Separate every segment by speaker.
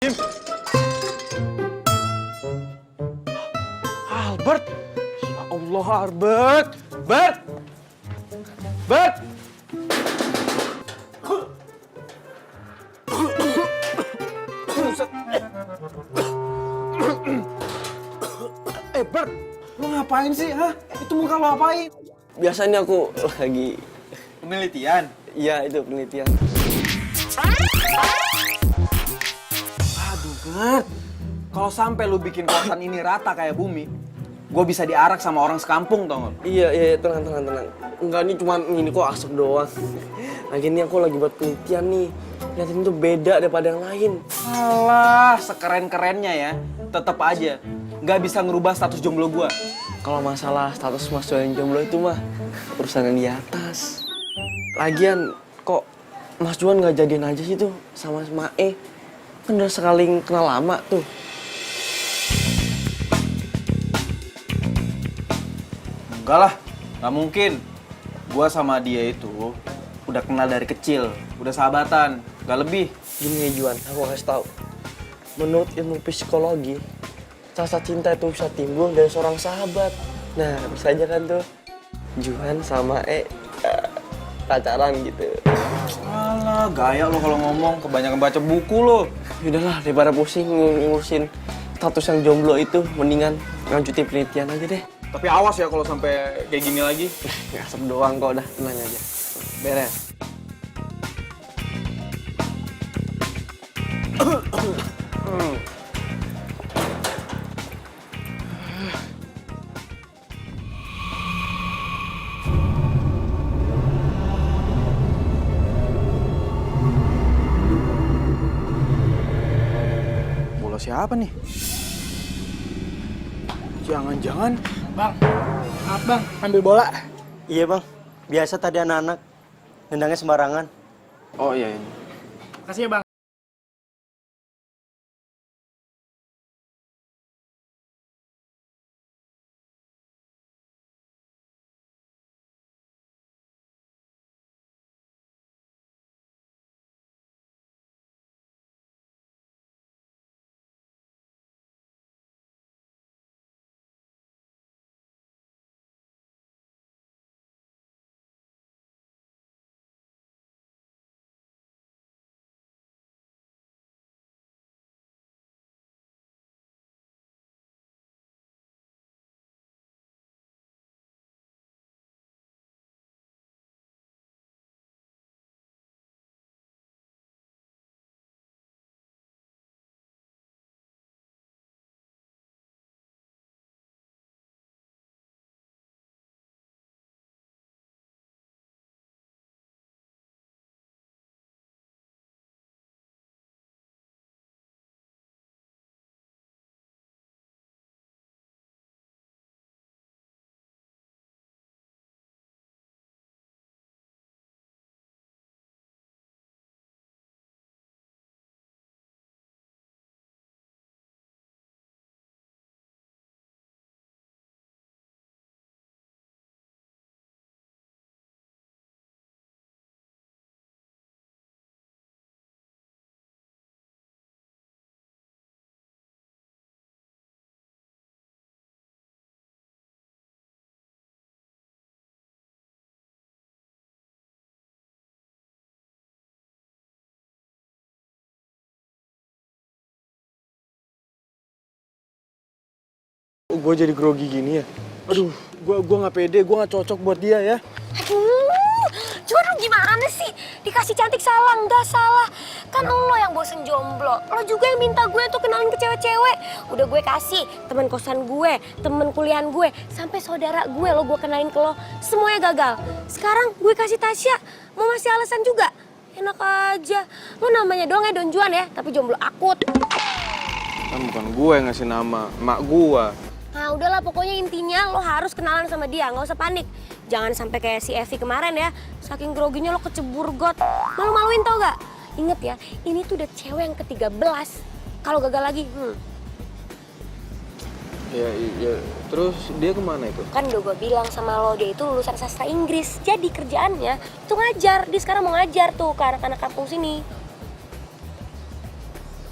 Speaker 1: Albert, ya Allah Albert, Bert, Bert. Bert, lu ngapain sih, hah? Itu muka lu apain?
Speaker 2: Biasanya aku lagi...
Speaker 1: Penelitian?
Speaker 2: Iya, itu penelitian.
Speaker 1: Aduh, Bert. Kalau sampai lu bikin kosan ini rata kayak bumi, gue bisa diarak sama orang sekampung, tau gak?
Speaker 2: Iya, tenang. Enggak, ini cuma ini kok asap doang. Lagi ini aku lagi buat penelitian nih. Lihatin tuh beda daripada yang lain.
Speaker 1: Alah, sekeren-kerennya ya. Tetep aja, nggak bisa ngerubah status jomblo gue.
Speaker 2: Kalau masalah status Mas Juan jomblo itu mah urusan yang di atas. Lagian kok Mas Juan nggak jadian aja sih tuh sama Mae? Kan udah sekali kenal lama tuh.
Speaker 1: Enggak lah, nggak mungkin. Gue sama dia itu udah kenal dari kecil, udah sahabatan, nggak lebih.
Speaker 2: Gini ya Juan, aku kasih tahu. Menurut ilmu psikologi, rasa cinta itu bisa timbul dari seorang sahabat. Nah, bisa aja kan tuh Juan sama pacaran gitu.
Speaker 1: Alah, gaya lo kalau ngomong, kebanyakan baca buku lo.
Speaker 2: Yaudahlah, daripada pusing ngurusin status yang jomblo itu, mendingan lanjutin penelitian aja deh.
Speaker 1: Tapi awas ya kalau sampai kayak gini lagi.
Speaker 2: Ngasep doang kok, udah tenang aja. Beres.
Speaker 1: Bola siapa nih? Jangan-jangan...
Speaker 3: Bang, maaf bang, ambil bola.
Speaker 4: Iya bang, biasa tadi anak-anak nendangnya sembarangan.
Speaker 1: Oh iya.
Speaker 3: Makasih ya bang.
Speaker 2: Gue jadi grogi gini ya?
Speaker 1: Aduh, gua nggak pede, gua nggak cocok buat dia ya.
Speaker 5: Aduh, Juan lu gimana sih? Dikasih cantik salah, nggak salah. Kan lo yang bosen jomblo. Lo juga yang minta gue tuh kenalin ke cewek-cewek. Udah gue kasih teman kosan gue, teman kuliahan gue, sampai saudara gue lo gue kenalin ke lo. Semuanya gagal. Sekarang gue kasih Tasya, mau masih alasan juga? Enak aja. Lo namanya doang ya Don Juan ya, tapi jomblo akut.
Speaker 1: Kan bukan gue yang ngasih nama, emak gua.
Speaker 5: Nah udahlah pokoknya intinya lo harus kenalan sama dia, nggak usah panik. Jangan sampai kayak si Evi kemarin ya, saking groginya lo kecebur got. Malu-maluin tau gak? Ingat ya, ini tuh udah cewek yang ke-13. Kalau gagal lagi,
Speaker 1: Ya, terus dia kemana itu?
Speaker 5: Kan udah gue bilang sama lo, dia itu lulusan sastra Inggris. Jadi kerjaannya itu ngajar, dia sekarang mau ngajar tuh ke anak-anak kampung sini.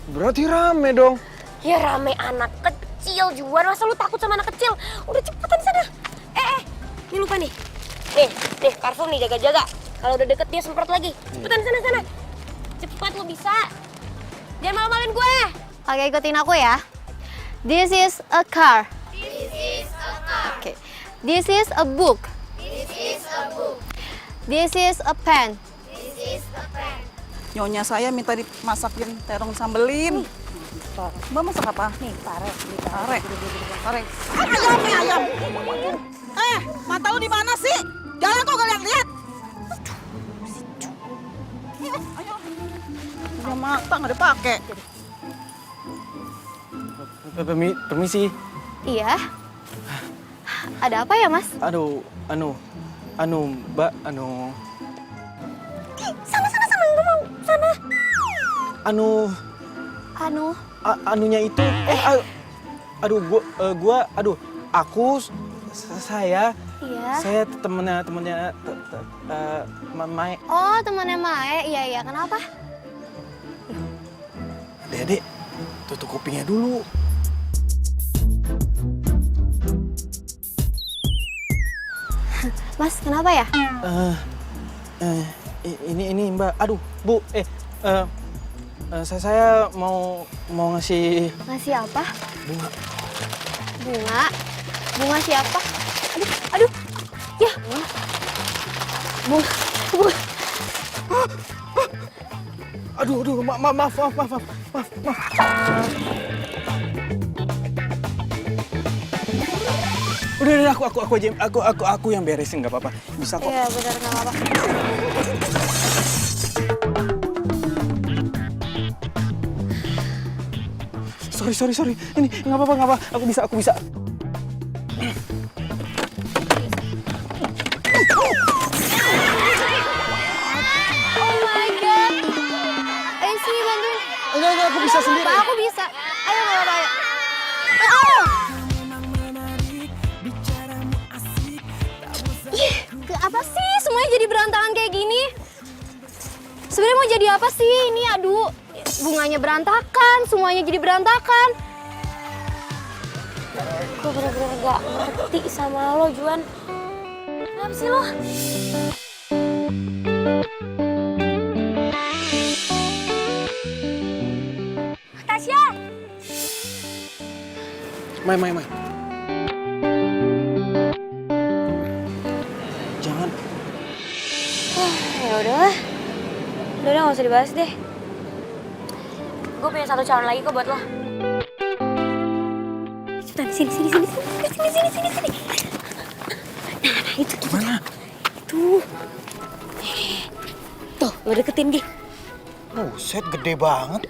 Speaker 1: Berarti rame dong.
Speaker 5: Ya rame anak kecil, Juan. Masa lu takut sama anak kecil? Udah cepetan sana. Ini lupa nih. Nih, Carrefour nih, jaga-jaga. Kalau udah deket dia semprot lagi. Cepetan sana. Cepat, lu bisa. Jangan malu-maluin gue.
Speaker 6: Oke, ikutin aku ya. This is a car.
Speaker 7: This is a car.
Speaker 6: Okay. This is a book.
Speaker 7: This is a book.
Speaker 6: This is a pen.
Speaker 7: This is a pen.
Speaker 8: Nyonya saya minta dimasakin terong sambelin. Mbak masak apa? Nih, pare. Pare. Ayam. Mata lu di mana sih? Jalan kok kalian lihat. Ayo. Udah mata nggak dipakai.
Speaker 1: Permisi.
Speaker 6: Iya. Ada apa ya, Mas?
Speaker 1: Aduh, Mbak,
Speaker 5: Sana, ngomong. Sana.
Speaker 1: Anunya itu, saya
Speaker 6: Iya.
Speaker 1: saya temennya Mae.
Speaker 6: Oh, temannya Mae. Iya. Kenapa?
Speaker 1: Dede, tutup kupingnya dulu.
Speaker 6: Mas, kenapa ya?
Speaker 1: Ini Mbak, aduh Bu, saya mau ngasih
Speaker 6: Ngasih apa?
Speaker 1: bunga.
Speaker 6: Bunga? Bunga siapa? Aduh. Ya. Bunga.
Speaker 1: Aduh, maaf. Udah, aku aja, aku yang beresin, nggak apa-apa. Bisa kok.
Speaker 6: Iya, benar, nggak apa-apa.
Speaker 1: Sorry. Ini nggak apa-apa. Aku bisa.
Speaker 6: Oh my God. Ayo sini bantuin.
Speaker 1: Enggak, aku bisa sendiri.
Speaker 6: Pak, aku bisa. Ayo, nggak apa-apa, ayo. Oh! Apa sih semuanya jadi berantakan kayak gini? Sebenarnya mau jadi apa sih ini? Aduh, bunganya berantakan, semuanya jadi berantakan.
Speaker 5: Gue bener-bener gak ngerti sama lo, Juan. Kenapa sih lo? Tasya!
Speaker 1: Mai. Jangan.
Speaker 5: Ya udahlah. Udah gak usah dibahas deh. Gue punya satu calon lagi kok buat lo. Cepetan, sini. Nah, itu
Speaker 1: Gimana?
Speaker 5: Tuh. Tuh, lo deketin Gi.
Speaker 1: Buset, gede banget.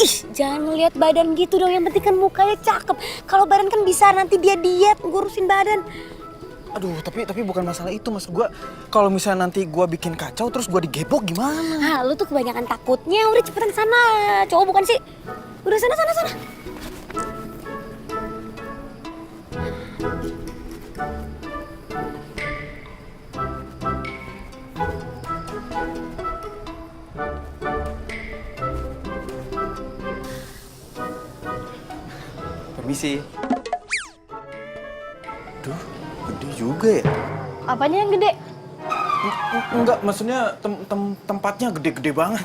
Speaker 5: Ih, jangan ngeliat badan gitu dong. Yang penting kan mukanya cakep. Kalau badan kan bisa nanti dia diet ngurusin badan.
Speaker 1: Aduh, tapi bukan masalah itu, Mas. Kalau misalnya nanti gua bikin kacau terus gua digebok gimana?
Speaker 5: Ah, lu tuh kebanyakan takutnya. Udah cepetan sana. Cowok bukan sih? Udah sana.
Speaker 1: Permisi. Duh, gede juga ya?
Speaker 6: Apanya yang gede?
Speaker 1: Enggak, maksudnya tempatnya gede-gede banget.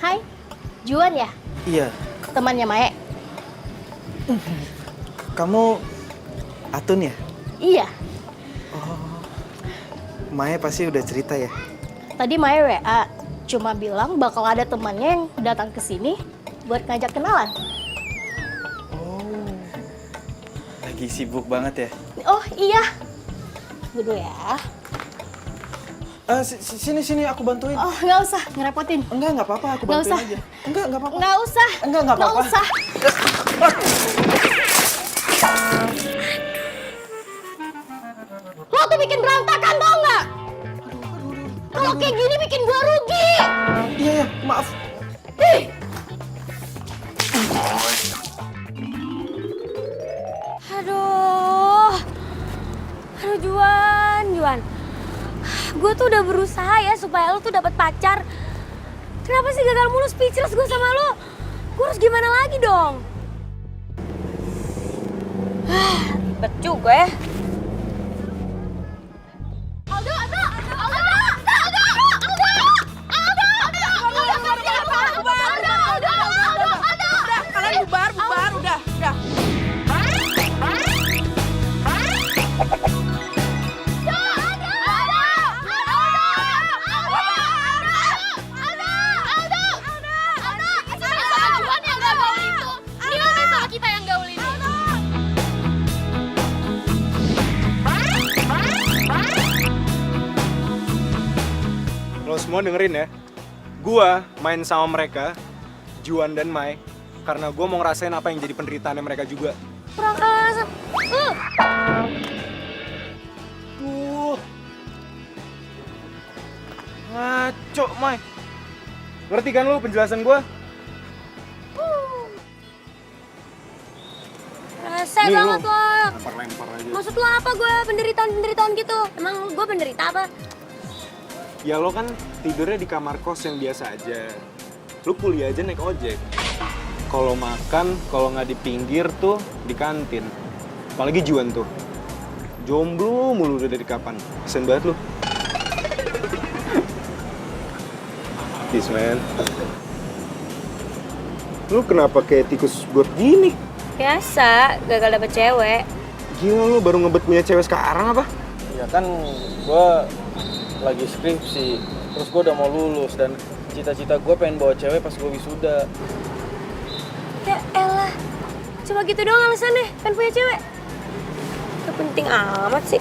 Speaker 6: Hai, Juan ya?
Speaker 1: Iya.
Speaker 6: Temannya Mae?
Speaker 1: Kamu Atun ya?
Speaker 6: Iya.
Speaker 1: Maya pasti udah cerita ya?
Speaker 6: Tadi Mae WA, cuma bilang bakal ada temannya yang datang ke sini buat ngajak kenalan.
Speaker 1: Oh, lagi sibuk banget ya?
Speaker 6: Oh iya. Dulu ya.
Speaker 1: Sini aku bantuin.
Speaker 6: Oh nggak usah, ngerepotin.
Speaker 1: Nggak apa-apa, aku
Speaker 6: Nggak
Speaker 1: bantuin
Speaker 6: usah.
Speaker 1: aja. Nggak apa-apa.
Speaker 6: Nggak usah.
Speaker 1: Nggak apa-apa.
Speaker 6: Nggak usah. Lo tuh bikin berantakan tau nggak? Kalau kayak gini bikin gua rugi.
Speaker 1: Iya, maaf.
Speaker 6: Ih.
Speaker 5: Aduh Juan. Gue tuh udah berusaha ya supaya lo tuh dapat pacar. Kenapa sih gagal mulu, speechless gue sama lo? Gue harus gimana lagi dong? Ribet juga ya.
Speaker 8: Kalian bubar, udah.
Speaker 9: Lo semua dengerin ya, gua main sama mereka, Juan dan Mai, karena gua mau ngerasain apa yang jadi penderitaannya mereka juga.
Speaker 5: Kurang asap.
Speaker 9: Ngaco, Mai. Ngerti kan lo penjelasan gua?
Speaker 5: Rese
Speaker 9: Nih,
Speaker 5: banget
Speaker 9: lo.
Speaker 5: lo.
Speaker 9: Lempar aja.
Speaker 5: Maksud lo apa gue penderitaan gitu? Emang gue penderita apa?
Speaker 9: Ya lo kan tidurnya di kamar kos yang biasa aja. Lo kuliah aja naik ojek. Kalau makan, kalau nggak di pinggir tuh di kantin. Apalagi Juan tuh. Jomblo mulu udah dari kapan. Kesian banget lo. Peace, man. Lu kenapa kayak tikus got gini?
Speaker 5: Biasa, gagal dapet cewek.
Speaker 9: Gila lu baru ngebet punya cewek sekarang apa?
Speaker 1: Ya kan gue lagi skripsi, terus gue udah mau lulus dan cita-cita gue pengen bawa cewek pas gue wisuda.
Speaker 5: Ya elah, cuma gitu doang alasannya, pengen punya cewek. Gak penting amat sih.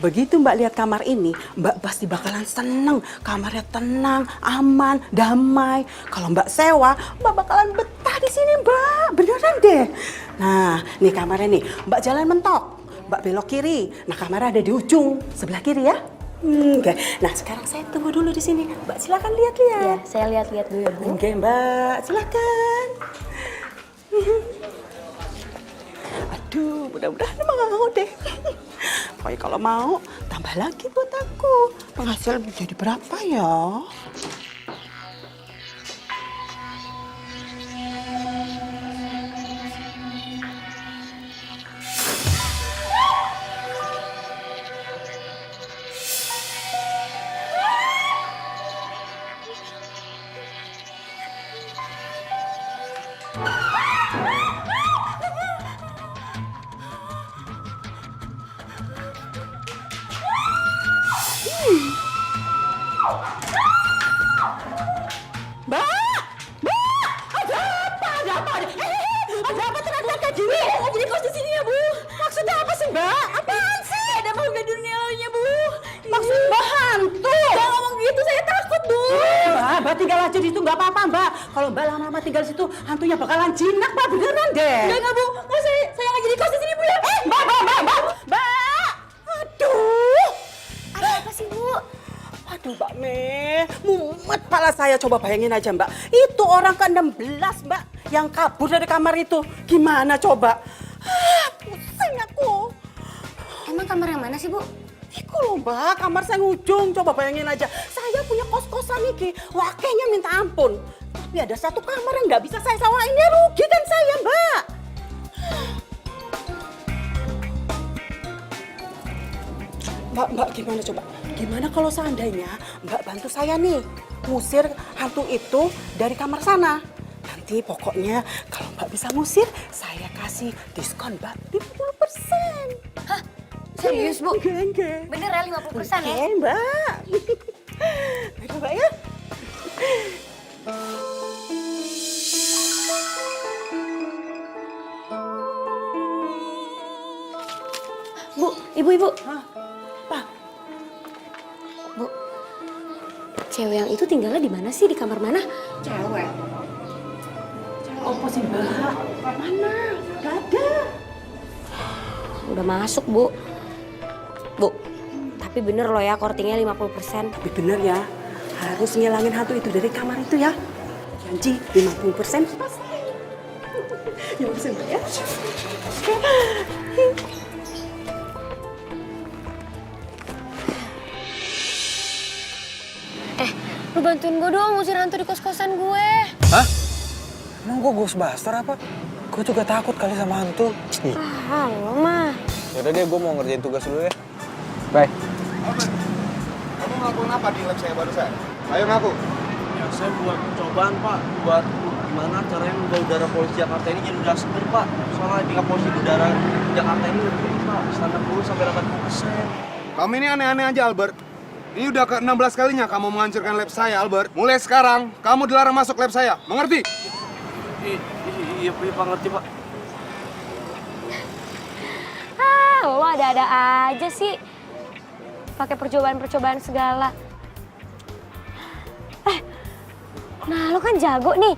Speaker 8: Begitu Mbak lihat kamar ini, Mbak pasti bakalan seneng. Kamarnya tenang, aman, damai. Kalau Mbak sewa, Mbak bakalan betah di sini, Mbak. Beneran deh. Nah, nih kamarnya nih. Mbak jalan mentok. Mbak belok kiri. Nah, kamarnya ada di ujung sebelah kiri ya. Oke. Nah, sekarang saya tunggu dulu di sini. Mbak silakan lihat-lihat.
Speaker 5: Ya, saya lihat-lihat dulu.
Speaker 8: Oke, Mbak. Silakan. Aduh, mudah-mudahan mau deh. Pokoknya kalau mau, tambah lagi buat aku. Penghasilan jadi berapa ya? Ada apa teriak-teriak kayak gini? Nggak jadi kos di sini ya, Bu. Maksudnya apa sih, Mbak? Apaan sih? Ada makhluk di dunianya, Bu. Maksud Mbak hantu? Jangan ngomong gitu, saya takut, Bu. Mbak tinggal aja di situ, nggak apa-apa, Mbak. Kalau Mbak lama-lama tinggal di situ, hantunya bakalan jinak, Mbak. Beneran deh. Enggak, Bu. Nggak, saya nggak jadi kos di sini, Bu ya. Mbak. Aduh.
Speaker 5: Ada apa sih, Bu?
Speaker 8: Aduh, Mbak Me, mumet pala saya. Coba bayangin aja, Mbak. Itu orang ke-16, Mbak, yang kabur dari kamar itu. Gimana coba? Pusing aku.
Speaker 5: Emang kamar yang mana sih, Bu?
Speaker 8: Iku loh, Mbak, kamar saya ngujung. Coba bayangin aja. Saya punya kos-kosan iki. Wakenya minta ampun. Tapi ada satu kamar yang nggak bisa saya sewain. Ya rugi kan saya, Mbak. Mbak, gimana coba? Gimana kalau seandainya Mbak bantu saya nih ngusir hantu itu dari kamar sana? Nanti pokoknya kalau Mbak bisa ngusir, saya kasih diskon Mbak 50%.
Speaker 5: Hah? Serius, Bu?
Speaker 8: Enggak.
Speaker 5: Bener ya 50% ya?
Speaker 8: Oke, Mbak. Baik, Mbak ya.
Speaker 5: Bu, ibu-ibu.
Speaker 8: Pak,
Speaker 5: Bu, cewek yang itu tinggalnya di mana sih? Di kamar mana?
Speaker 8: cewek. Cewek apa sih, Mbak? Mana? Gak ada.
Speaker 5: Udah masuk, Bu. Bu, tapi bener loh ya kortingnya 50%.
Speaker 8: Tapi bener ya, harus ngilangin hantu itu dari kamar itu ya. Janji 50% pasti. Ya udah, Mbak ya.
Speaker 5: Lu bantuin gue dong ngusir hantu di kos-kosan gue.
Speaker 10: Hah? Emang gue Ghostbuster apa? Gue juga takut kali sama hantu.
Speaker 5: Halo mah.
Speaker 10: Yaudah deh, gue mau ngerjain tugas dulu ya. Bye.
Speaker 9: Kamu ngelakuin apa di lab saya barusan? Ayo ngaku.
Speaker 2: Ya saya buat percobaan Pak, buat gimana caranya membawa udara polusi Jakarta ini jadi udara seger Pak. Soalnya tingkat polusi udara Jakarta ini lebih tinggi Pak, standar 10 sampai 80%.
Speaker 9: Kamu ini aneh-aneh aja, Albert. Ini udah ke-16 kalinya kamu menghancurkan lab saya, Albert. Mulai sekarang, kamu dilarang masuk lab saya. Mengerti?
Speaker 2: Iya Pak, ngerti Pak.
Speaker 5: Lo ada-ada aja sih. Pakai percobaan-percobaan segala. Nah lo kan jago nih.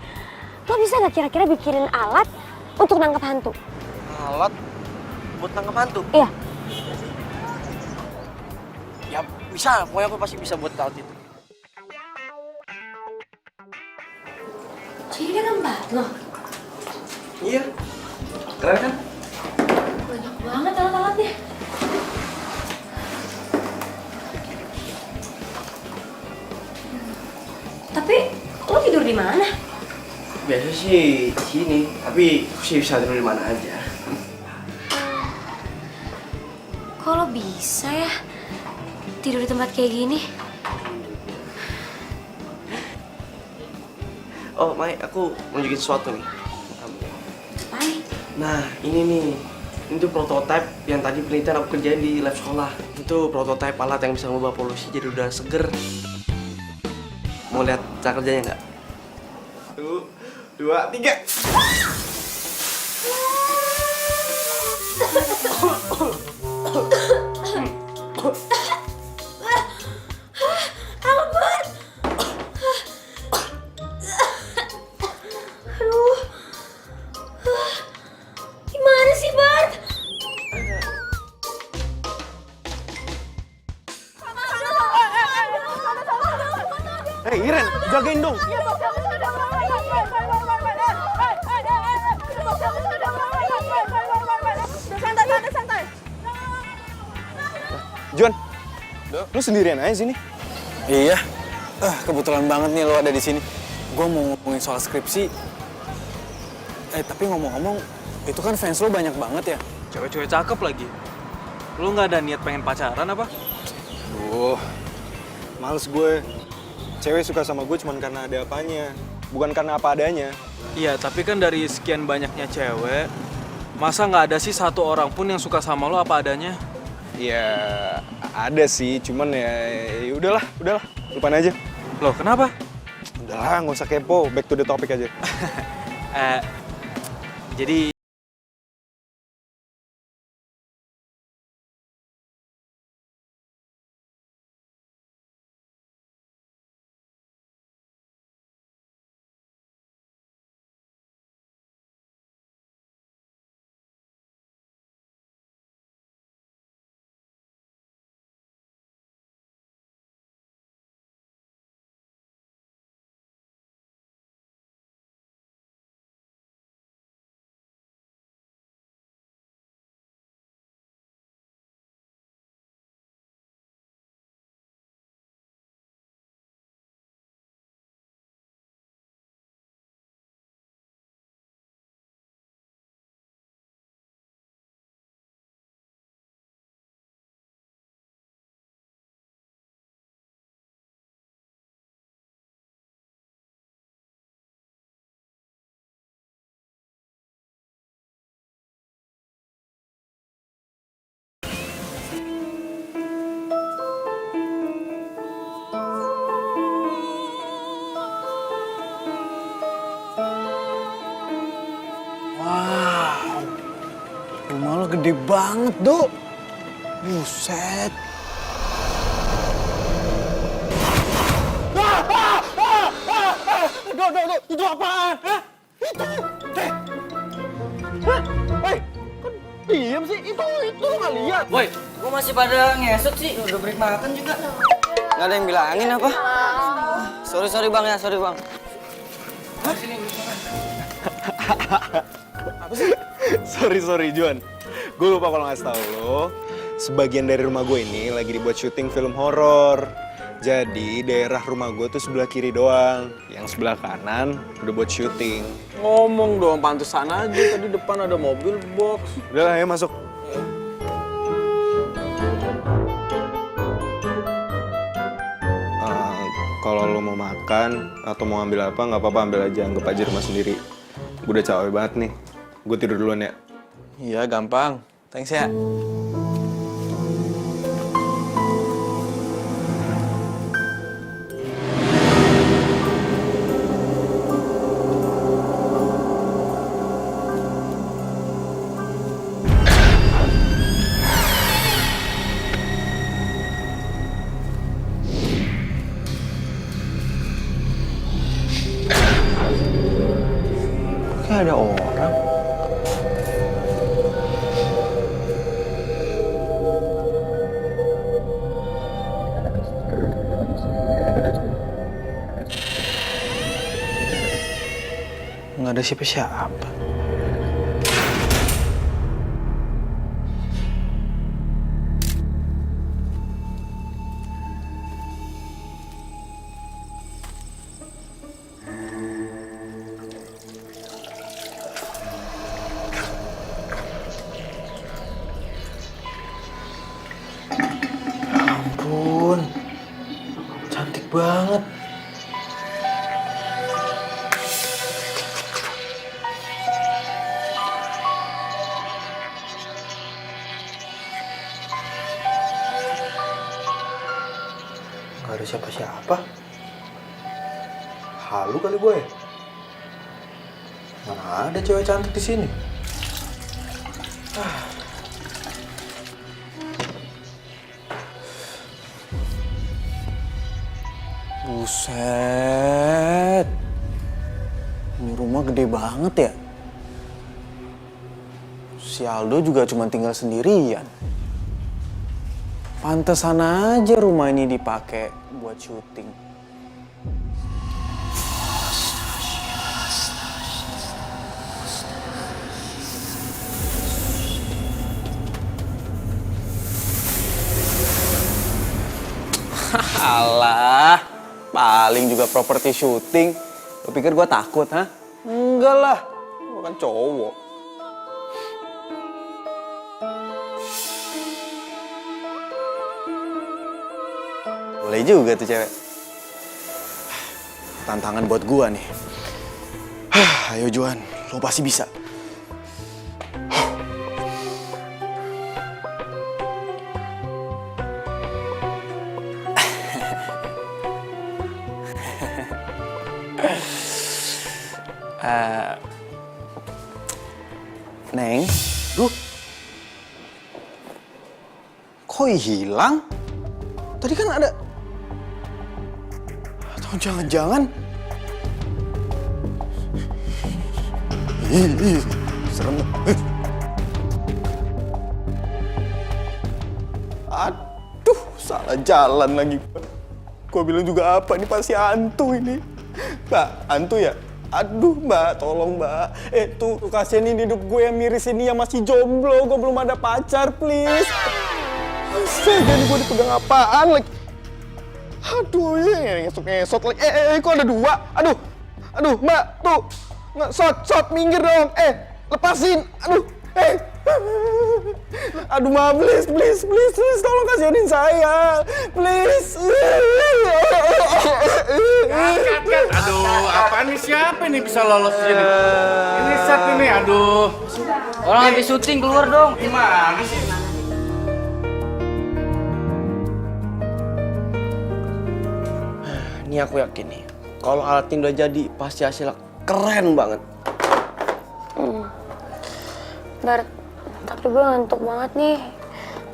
Speaker 5: Lo bisa gak kira-kira bikinin alat untuk nangkep hantu?
Speaker 2: Alat buat nangkep hantu?
Speaker 5: Iya.
Speaker 2: Ya bisa, pokoknya aku pasti bisa buat alat itu.
Speaker 5: Jadi dia ngembat lo?
Speaker 2: Iya, keren kan?
Speaker 5: Banyak banget alat-alatnya. Tapi lo tidur di mana?
Speaker 2: Biasa sih di sini, tapi aku sih bisa tidur di mana aja.
Speaker 5: Kok lo bisa ya tidur di tempat kayak gini?
Speaker 2: Oh, Mai, aku mau nunjukin sesuatu nih.
Speaker 5: Hai.
Speaker 2: Nah, ini nih. Ini tuh prototipe yang tadi penelitian aku kerjain di lab sekolah. Itu prototipe alat yang bisa mengubah polusi jadi udara seger. Mau lihat cara kerjanya nggak? 1, 2, 3.
Speaker 5: Albert! Aduh. Gimana sih, Bart?
Speaker 9: Hei, Iren, jagain dong.
Speaker 8: Santai.
Speaker 9: Juan, lu sendirian aja sini?
Speaker 10: Iya. Kebetulan banget nih lo ada di sini. Gue mau ngomongin soal skripsi. Tapi ngomong-ngomong, itu kan fans lo banyak banget ya?
Speaker 1: Cewek-cewek cakep lagi. Lu nggak ada niat pengen pacaran apa?
Speaker 9: Males gue. Cewek suka sama gue cuma karena ada apanya, bukan karena apa adanya.
Speaker 1: Iya, tapi kan dari sekian banyaknya cewek, masa nggak ada sih satu orang pun yang suka sama lo apa adanya?
Speaker 9: Ya ada sih, cuman ya udahlah, lupain aja.
Speaker 1: Loh, kenapa?
Speaker 9: Udahlah, nggak usah kepo, back to the topic aja.
Speaker 1: Jadi
Speaker 10: Rumah lo gede banget, Dok. Buset. Dok, itu apaan? Hah? Itu, Hah? Woi, kan diem sih? Itu lo nggak lihat?
Speaker 2: Woi, gua masih pada ngesot sih, udah break makan juga.
Speaker 4: Nggak ada yang bilangin apa? Sorry bang ya, sorry bang.
Speaker 9: Sorry Juan. Gue lupa kalau ngasih tahu lo. Sebagian dari rumah gue ini lagi dibuat syuting film horor. Jadi daerah rumah gue tuh sebelah kiri doang. Yang sebelah kanan udah buat syuting.
Speaker 10: Ngomong dong, pantesan aja tadi depan ada mobil box.
Speaker 9: Udah lah ya masuk. Kalau lo mau makan atau mau ambil apa nggak apa-apa, ambil aja, anggap aja rumah sendiri. Gue udah capek banget nih. Gue tidur duluan ya.
Speaker 10: Iya, gampang. Thanks ya.
Speaker 1: Kayak ada orang. Nggak ada siapa-siapa. Ampun, cantik banget. Gak ada siapa-siapa. Halu kali gue. Mana ada cewek cantik di sini?
Speaker 10: Buset. Ini rumah gede banget ya. Si Aldo juga cuma tinggal sendirian. Pantesan aja rumah ini dipakai buat syuting. Alah, paling juga properti syuting. Lo pikir gue takut, ha? Enggak lah, gue kan cowok. Boleh juga tuh cewek. Tantangan buat gua nih. Ayo Juan, lo pasti bisa. Neng, kok hilang? Tadi kan ada. Atau jangan-jangan. Serem. Aduh, salah jalan lagi. Gua bilang juga apa, ini pasti hantu ini. Mbak, hantu ya? Aduh mbak, tolong mbak. Tuh kasihin hidup gue yang miris ini yang masih jomblo. Gue belum ada pacar, please. Astaga, ini gue dipegang apaan lagi? Aduh, ngesot lagi. Kok ada dua? Aduh, mbak, tuh. Shot, minggir dong. Lepasin. Aduh, mbak, please, tolong kasihanin saya. Please.
Speaker 3: Kat. Aduh, apaan nih, siapa nih bisa lolos sini? Ini set ini, aduh.
Speaker 4: Orang habis syuting, keluar dong.
Speaker 3: Gimana sih?
Speaker 2: Ini aku yakin nih, kalau alat ini udah jadi, pasti hasilnya keren banget.
Speaker 5: Bar, tapi gue ngantuk banget nih.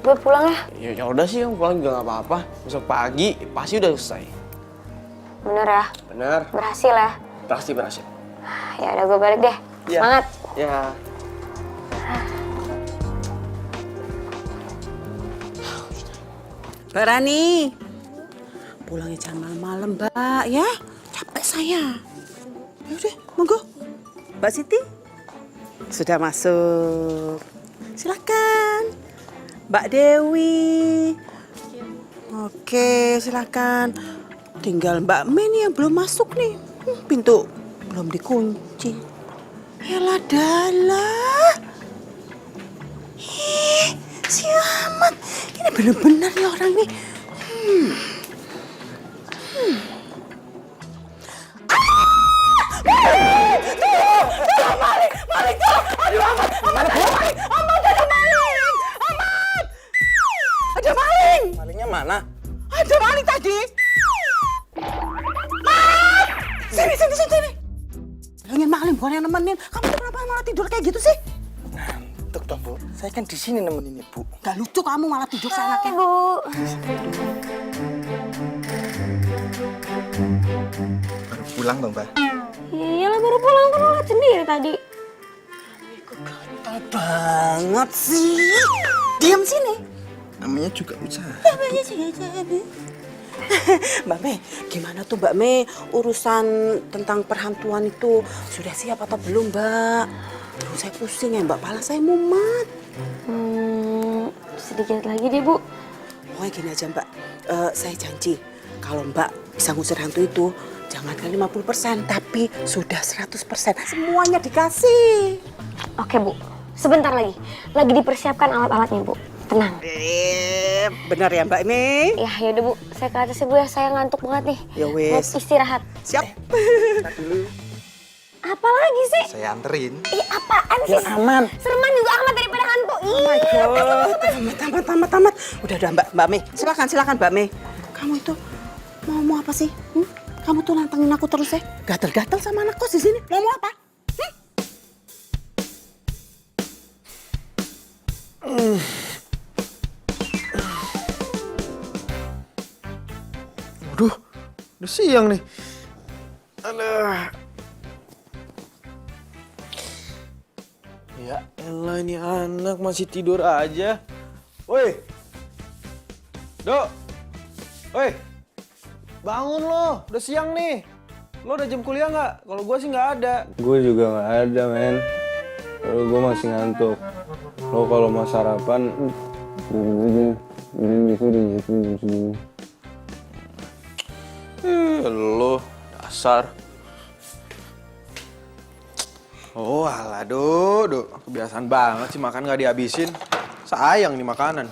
Speaker 5: Gue pulang ya.
Speaker 2: Ya udah sih, pulang juga nggak apa-apa. Besok pagi pasti udah selesai.
Speaker 5: Bener ya?
Speaker 2: Bener.
Speaker 5: Berhasil ya?
Speaker 2: Berhasil.
Speaker 5: Ya udah gue balik deh.
Speaker 2: Ya.
Speaker 5: Semangat.
Speaker 2: Ya.
Speaker 8: Mbak Rani, pulangnya jangan malam-malam, Mbak, ya. Capek saya. Ya udah, monggo. Mbak Siti, sudah masuk. Silakan. Mbak Dewi. Oke. Oke, silakan. Tinggal Mbak Mei nih yang belum masuk nih. Pintu belum dikunci. Yalah dalah. Si Ahmad. Ini bener-bener nih orang nih. Ada maling!
Speaker 4: Malingnya mana?
Speaker 8: Ada maling tadi! Sini, sini, sini, sini! Bilangin maling, bukan yang nemenin. Kamu tuh kenapa malah tidur kayak gitu sih?
Speaker 4: Ngantuk toh, Bu. Saya kan di sini nemenin Ibu.
Speaker 8: Gak lucu kamu malah tidur seenaknya.
Speaker 5: Bu.
Speaker 4: Baru pulang dong, Mbak.
Speaker 5: Iya lah baru pulang kan lo liat sendiri tadi.
Speaker 4: Gatal banget sih.
Speaker 8: Diam sini.
Speaker 4: Namanya juga usaha.
Speaker 8: Namanya juga jadi. Mbak Mei, gimana tuh Mbak Mei urusan tentang perhantuan itu? Sudah siap atau belum, Mbak? Aduh, saya pusing ya, Mbak. Pala saya mumet.
Speaker 5: Sedikit lagi deh, Bu.
Speaker 8: Pokoknya gini aja, Mbak. Saya janji, kalau Mbak bisa ngusir hantu itu, jangankan 50%, tapi sudah 100%. Semuanya dikasih.
Speaker 5: Oke, Bu. Sebentar lagi. Lagi dipersiapkan alat-alatnya, Bu. Tenang.
Speaker 8: Benar ya, Mbak Mei?
Speaker 5: Ya, yaudah, Bu. Saya ke atas ya, Bu ya. Saya ngantuk banget nih.
Speaker 8: Ya wes.
Speaker 5: Mau istirahat.
Speaker 8: Siap.
Speaker 5: Apa lagi sih?
Speaker 4: Saya anterin.
Speaker 5: Ih, apaan sih?
Speaker 8: aman.
Speaker 5: Sereman juga amat daripada hantu.
Speaker 8: Tamat. Udah, Mbak Mei. Silakan Mbak Mei. Kamu itu mau apa sih? Kamu tuh nantangin aku terus ya? Gatel-gatel sama anak kos di sini. Mau apa?
Speaker 1: Aduh, udah siang nih. Aduh. Ya elah, ini anak masih tidur aja. Woi. Dok. Woi. Bangun lo, udah siang nih. Lo udah jam kuliah nggak? Kalau gue sih nggak ada.
Speaker 9: Gue juga nggak ada, men. Kalau gue masih ngantuk. Lo kalau mau sarapan,
Speaker 1: Lo dasar. Oh alah, Dok. Kebiasaan banget sih makan nggak dihabisin. Sayang nih makanan.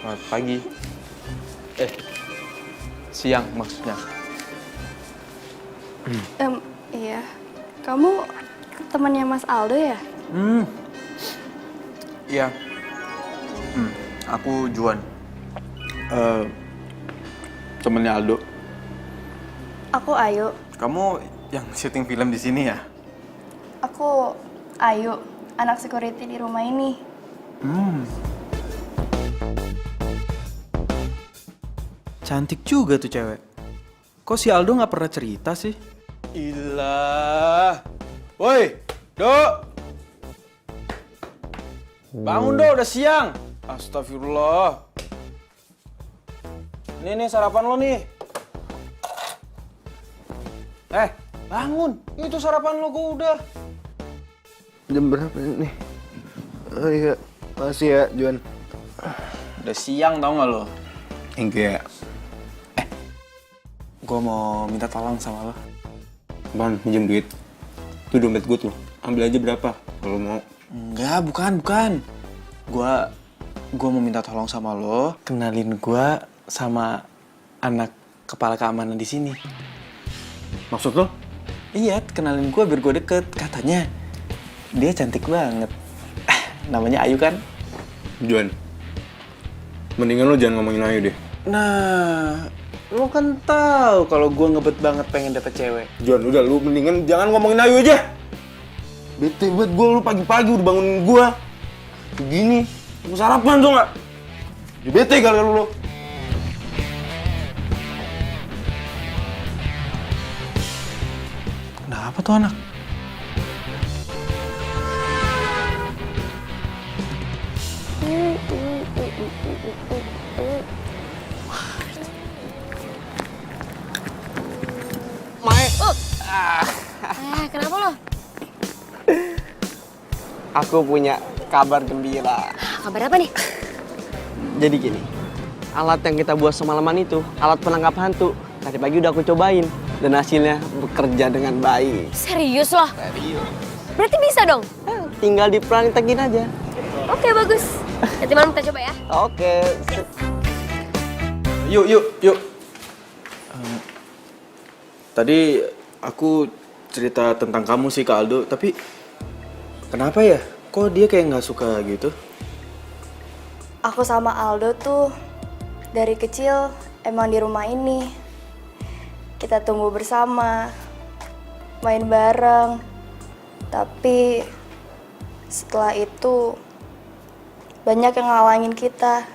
Speaker 1: Selamat pagi. Siang maksudnya.
Speaker 6: Iya. Kamu temannya Mas Aldo ya?
Speaker 1: Iya. Aku Juan. Temennya Aldo.
Speaker 6: Aku Ayu.
Speaker 1: Kamu yang syuting film di sini ya?
Speaker 6: Aku Ayu, anak security di rumah ini.
Speaker 1: Cantik juga tuh cewek. Kok si Aldo nggak pernah cerita sih? Ilah. Woi, Dok. Bangun, Dok, udah siang. Astagfirullah. Nih sarapan lo nih. Bangun. Itu sarapan lo gue udah.
Speaker 9: jam berapa nih? Oh iya, masih ya, Juan.
Speaker 1: Udah siang tau gak lo?
Speaker 9: Enggak.
Speaker 1: Gue mau minta tolong sama lo.
Speaker 9: Bang, minjem duit. Itu dompet gue tuh. Ambil aja berapa kalau mau.
Speaker 1: Enggak, bukan. Gue mau minta tolong sama lo, kenalin gue sama anak kepala keamanan di sini.
Speaker 9: Maksud lo?
Speaker 1: Iya, kenalin gue biar gue deket. Katanya dia cantik banget. Namanya Ayu kan?
Speaker 9: Juan, mendingan lo jangan ngomongin Ayu deh.
Speaker 1: Nah, lo kan tahu kalau gue ngebet banget pengen dapet cewek.
Speaker 9: Juan, udah lu mendingan jangan ngomongin Ayu aja. Bete banget gue, lu pagi-pagi udah bangunin gue. Begini, mau sarapan tuh nggak? Jadi bete kali lu.
Speaker 1: Kenapa tuh anak?
Speaker 5: Kenapa lo?
Speaker 2: Aku punya kabar gembira.
Speaker 5: Kabar apa nih?
Speaker 2: Jadi gini, alat yang kita buat semalaman itu, alat penangkap hantu. Tadi pagi udah aku cobain, dan hasilnya bekerja dengan baik.
Speaker 5: Serius loh?
Speaker 2: Serius.
Speaker 5: Berarti bisa dong?
Speaker 2: Tinggal dipraktekin aja.
Speaker 5: Oke, bagus. Nanti malam kita coba ya.
Speaker 2: Oke.
Speaker 1: Yuk. Tadi aku cerita tentang kamu sih ke Aldo, tapi kenapa ya? Kok dia kayak nggak suka gitu?
Speaker 6: Aku sama Aldo tuh dari kecil emang di rumah ini. Kita tumbuh bersama, main bareng. Tapi setelah itu banyak yang ngalangin kita.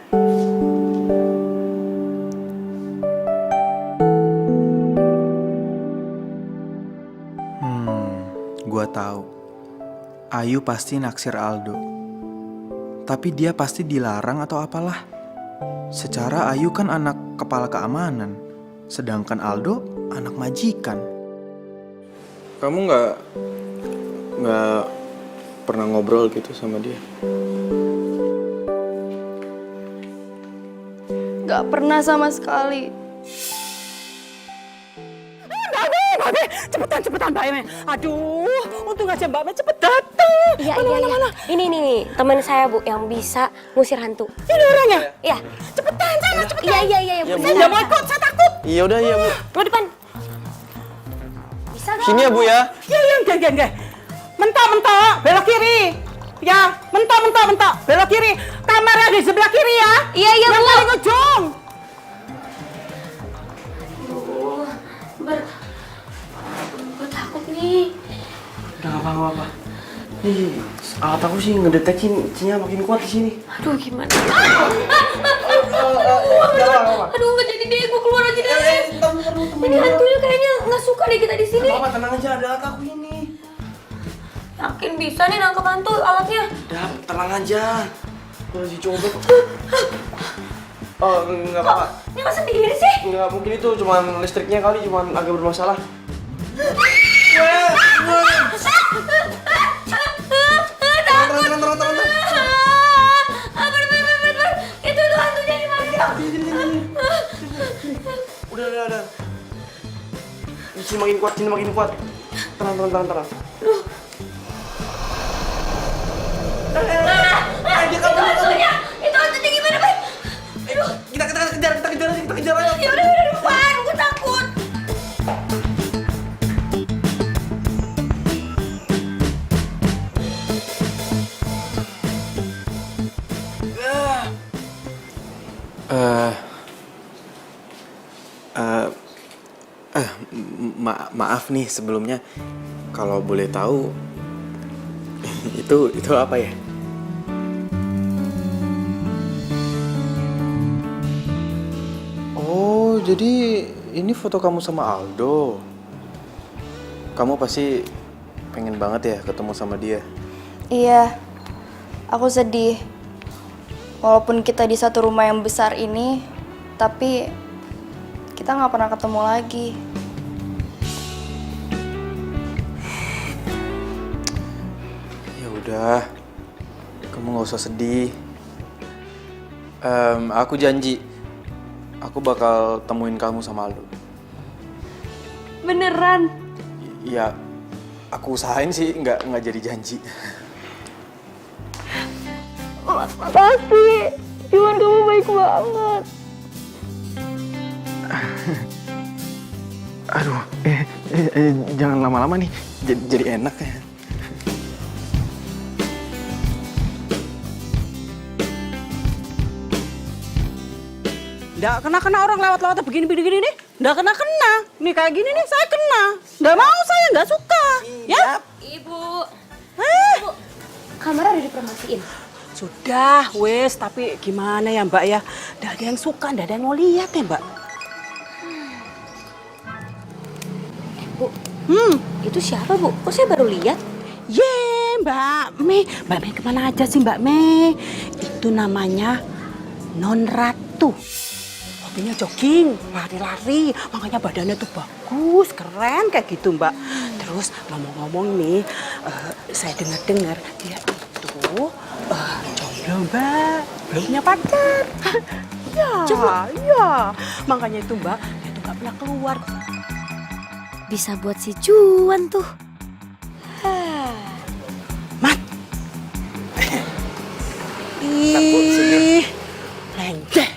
Speaker 11: Gua tahu. Ayu pasti naksir Aldo. Tapi dia pasti dilarang atau apalah. Secara Ayu kan anak kepala keamanan, sedangkan Aldo anak majikan.
Speaker 1: Kamu nggak pernah ngobrol gitu sama dia?
Speaker 6: Gak pernah sama sekali.
Speaker 8: Cepetan Mbak Eme. Aduh, untung aja Mbak Eme cepet dateng.
Speaker 5: Iya. Ini nih, teman saya Bu yang bisa ngusir hantu.
Speaker 8: Ini orangnya?
Speaker 5: Iya.
Speaker 8: Cepetan, sana cepetan.
Speaker 5: Iya, Bu.
Speaker 2: Bu.
Speaker 8: Saya nggak mau ikut, saya takut.
Speaker 2: Iya udah ya Bu.
Speaker 5: Lo depan. Bisa gak?
Speaker 2: Sini ya Bu ya.
Speaker 8: Iya, enggak. Mentok, belok kiri. Ya, mentok, belok kiri. Kamarnya di sebelah kiri ya.
Speaker 5: Iya,
Speaker 8: Yang
Speaker 5: Bu.
Speaker 8: paling ujung.
Speaker 5: Gue takut nih.
Speaker 2: Udah nggak apa-apa. Nih, alat aku sih ngedeteksinya makin kuat di sini.
Speaker 5: Aduh, gimana? Aduh, nggak jadi deh. Gue keluar aja deh. Ini hantunya kayaknya nggak suka deh kita di sini.
Speaker 2: Apa tenang aja, ada alat aku ini.
Speaker 5: Yakin bisa nih nangkep hantu alatnya?
Speaker 2: Udah, tenang aja. Gue lagi coba kok. Oh, nggak apa-apa.
Speaker 5: Nyala sendiri sih?
Speaker 2: Nggak mungkin itu, cuman listriknya kali, cuman agak bermasalah.
Speaker 5: Itu tuh hantunya di mana?
Speaker 2: Udah. Sini makin kuat. Tenang.
Speaker 5: Itu hantunya gimana, Bay?
Speaker 2: Kita kejar aja.
Speaker 5: Ya udah depan, gue takut.
Speaker 1: Maaf nih sebelumnya, kalau boleh tahu itu apa ya? Oh, jadi ini foto kamu sama Aldo. Kamu pasti pengen banget ya ketemu sama dia.
Speaker 6: Iya, aku sedih. Walaupun kita di satu rumah yang besar ini, tapi kita nggak pernah ketemu lagi.
Speaker 1: Ya udah, kamu nggak usah sedih. Aku janji, aku bakal temuin kamu sama Aldo.
Speaker 6: Beneran?
Speaker 1: Ya, aku usahain sih nggak jadi janji.
Speaker 6: Makasih, Juan kamu baik banget.
Speaker 1: Aduh, jangan lama-lama nih, jadi enak ya.
Speaker 8: Nggak kena orang lewat-lewat begini nih. Nggak kena. Nih kayak gini nih, saya kena. Nggak mau, saya nggak suka. Ya?
Speaker 5: Ibu. Kamar udah dipromosiin.
Speaker 8: Sudah, wes. Tapi gimana ya Mbak ya? Nggak ada yang suka, nggak ada yang mau lihat ya Mbak.
Speaker 5: Bu, itu siapa Bu? Kok saya baru lihat?
Speaker 8: Mbak Mei. Mbak Mei kemana aja sih Mbak Mei? Itu namanya Non Ratu. hobinya jogging, lari-lari. Makanya badannya tuh bagus, keren kayak gitu Mbak. Terus ngomong-ngomong nih, saya dengar-dengar dia itu jomblo Mbak, belum punya pacar. Ya, makanya itu Mbak, dia tuh gak pernah keluar.
Speaker 5: Bisa buat si Juan tuh.
Speaker 8: Mat. Ih, lenjeh.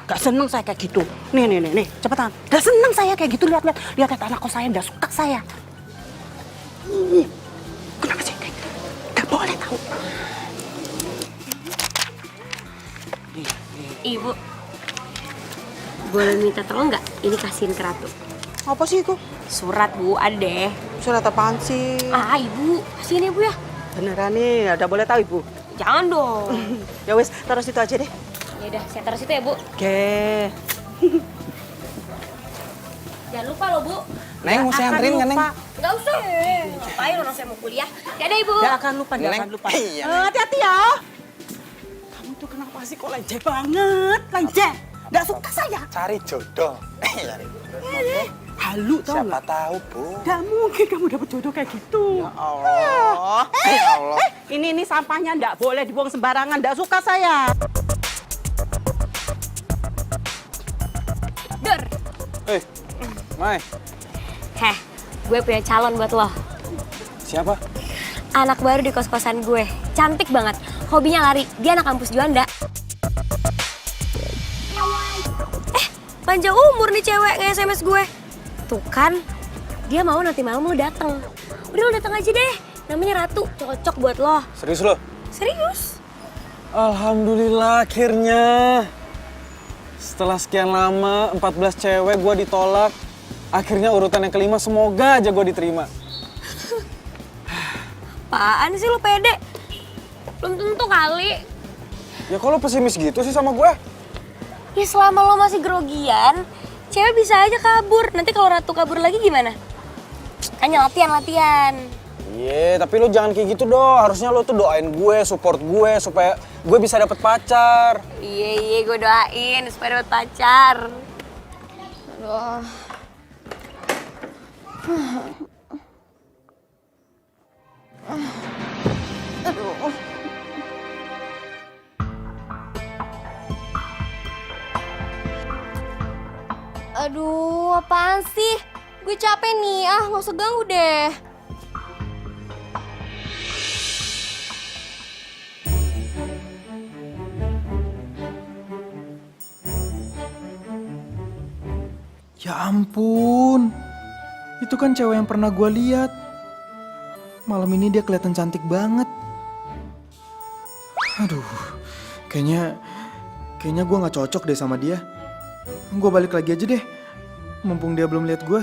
Speaker 8: Gak seneng saya kayak gitu. Nih, cepetan. Gak seneng saya kayak gitu, lihat anak kos saya, gak suka saya. Kenapa sih kayak gitu? Gak boleh tahu.
Speaker 5: Ibu, boleh minta tolong nggak? Ini kasihin ke Ratu.
Speaker 8: Apa sih itu?
Speaker 5: Surat Bu, ada deh.
Speaker 8: Surat apaan sih?
Speaker 5: Ibu, kasihin Ibu ya.
Speaker 8: Beneran nih, udah boleh tahu Ibu?
Speaker 5: Jangan dong.
Speaker 8: Ya wes, taruh situ aja deh.
Speaker 5: Ya udah, saya taruh situ ya Bu.
Speaker 8: Oke.
Speaker 5: Jangan lupa loh Bu.
Speaker 8: Neng, mau saya anterin nggak Neng?
Speaker 5: Nggak usah. Ngapain orang saya mau kuliah? Dadah Ibu.
Speaker 8: Gak akan lupa. Hati-hati ya. Kamu tuh kenapa sih kok lenjeh banget? Lenjeh. Nggak suka saya.
Speaker 10: Cari jodoh.
Speaker 8: Halu tau
Speaker 10: Siapa
Speaker 8: nggak?
Speaker 10: tahu, Bu.
Speaker 8: Gak mungkin kamu dapet jodoh kayak gitu.
Speaker 10: Ya Allah. Ya Allah.
Speaker 8: Ini sampahnya nggak boleh dibuang sembarangan. Nggak suka saya.
Speaker 5: Dur.
Speaker 9: Mai.
Speaker 5: Heh, gue punya calon buat lo.
Speaker 9: Siapa?
Speaker 5: Anak baru di kos-kosan gue. Cantik banget. Hobinya lari. Dia anak kampus Juanda. Panjang umur nih cewek nge-SMS gue. Tuh kan, dia mau nanti malam lo dateng. Udah lo dateng aja deh. Namanya Ratu, cocok buat lo.
Speaker 9: Serius lo?
Speaker 5: Serius?
Speaker 9: Alhamdulillah akhirnya. Setelah sekian lama, 14 cewek gue ditolak. Akhirnya urutan yang kelima, semoga aja gue diterima.
Speaker 5: Apaan sih lo pede? Belum tentu kali.
Speaker 9: Ya kok lo pesimis gitu sih sama gue?
Speaker 5: Ya selama lo masih grogian, cewek bisa aja kabur. Nanti kalau Ratu kabur lagi gimana? Kan latihan.
Speaker 9: Iya, tapi lo jangan kayak gitu dong. Harusnya lo tuh doain gue, support gue, supaya gue bisa dapet pacar.
Speaker 5: Iya, gue doain supaya dapet pacar. Aduh.
Speaker 6: Aduh, apaan sih? Gue capek nih, nggak usah ganggu deh.
Speaker 11: Ya ampun, itu kan cewek yang pernah gue lihat. Malam ini dia kelihatan cantik banget. Aduh, kayaknya gue nggak cocok deh sama dia. Gue balik lagi aja deh, mumpung dia belum lihat gue.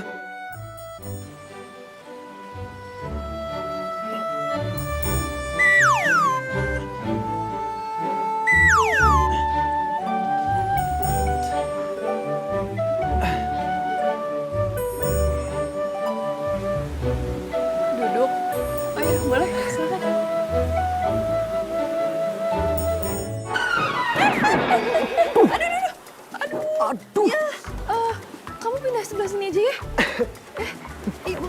Speaker 6: Duduk. Ayo, boleh, silakan. Aduh. Ya, kamu pindah sebelah sini aja ya. Ibu.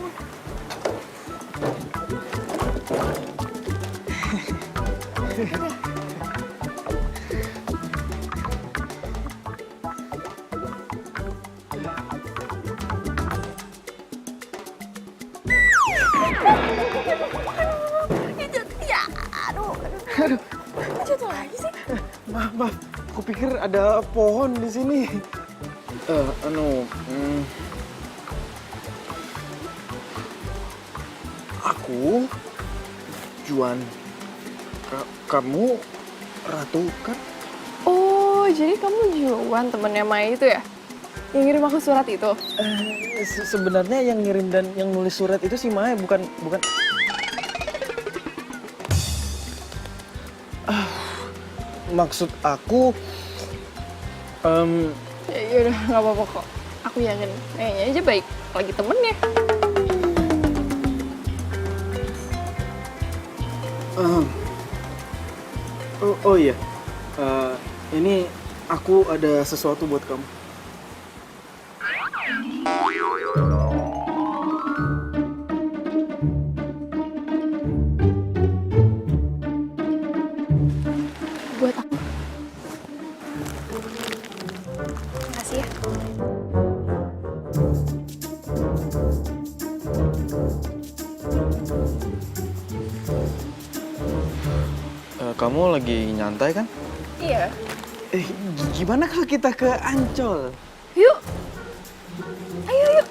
Speaker 6: Aduh. Jatuh lagi sih.
Speaker 9: Maaf, aku pikir ada pohon di sini. Aku, Juan, kamu Ratu kan?
Speaker 6: Oh, jadi kamu Juan temennya Maya itu ya? Yang ngirim aku surat itu?
Speaker 9: Sebenarnya yang ngirim dan yang nulis surat itu si Maya, bukan. Maksud aku,
Speaker 6: Ya udah, nggak apa-apa kok. Aku yakin, kayaknya aja baik lagi temennya.
Speaker 9: oh iya, ini
Speaker 1: Aku ada sesuatu buat kamu.
Speaker 6: Buat aku. Makasih ya.
Speaker 1: Kamu lagi nyantai kan?
Speaker 6: Iya.
Speaker 1: Gimana kalau kita ke Ancol?
Speaker 6: Yuk. Ayo yuk.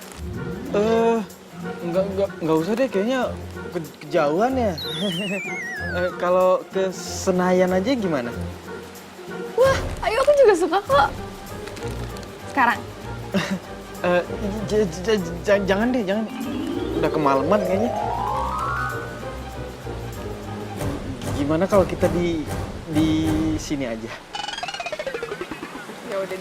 Speaker 1: Nggak usah deh, kayaknya kejauhan ya. Kalau ke Senayan aja gimana?
Speaker 6: Wah, ayo aku juga suka kok. Sekarang.
Speaker 1: Jangan deh, jangan. Udah kemalaman kayaknya. Gimana kalau kita di sini aja?
Speaker 6: Ya udah.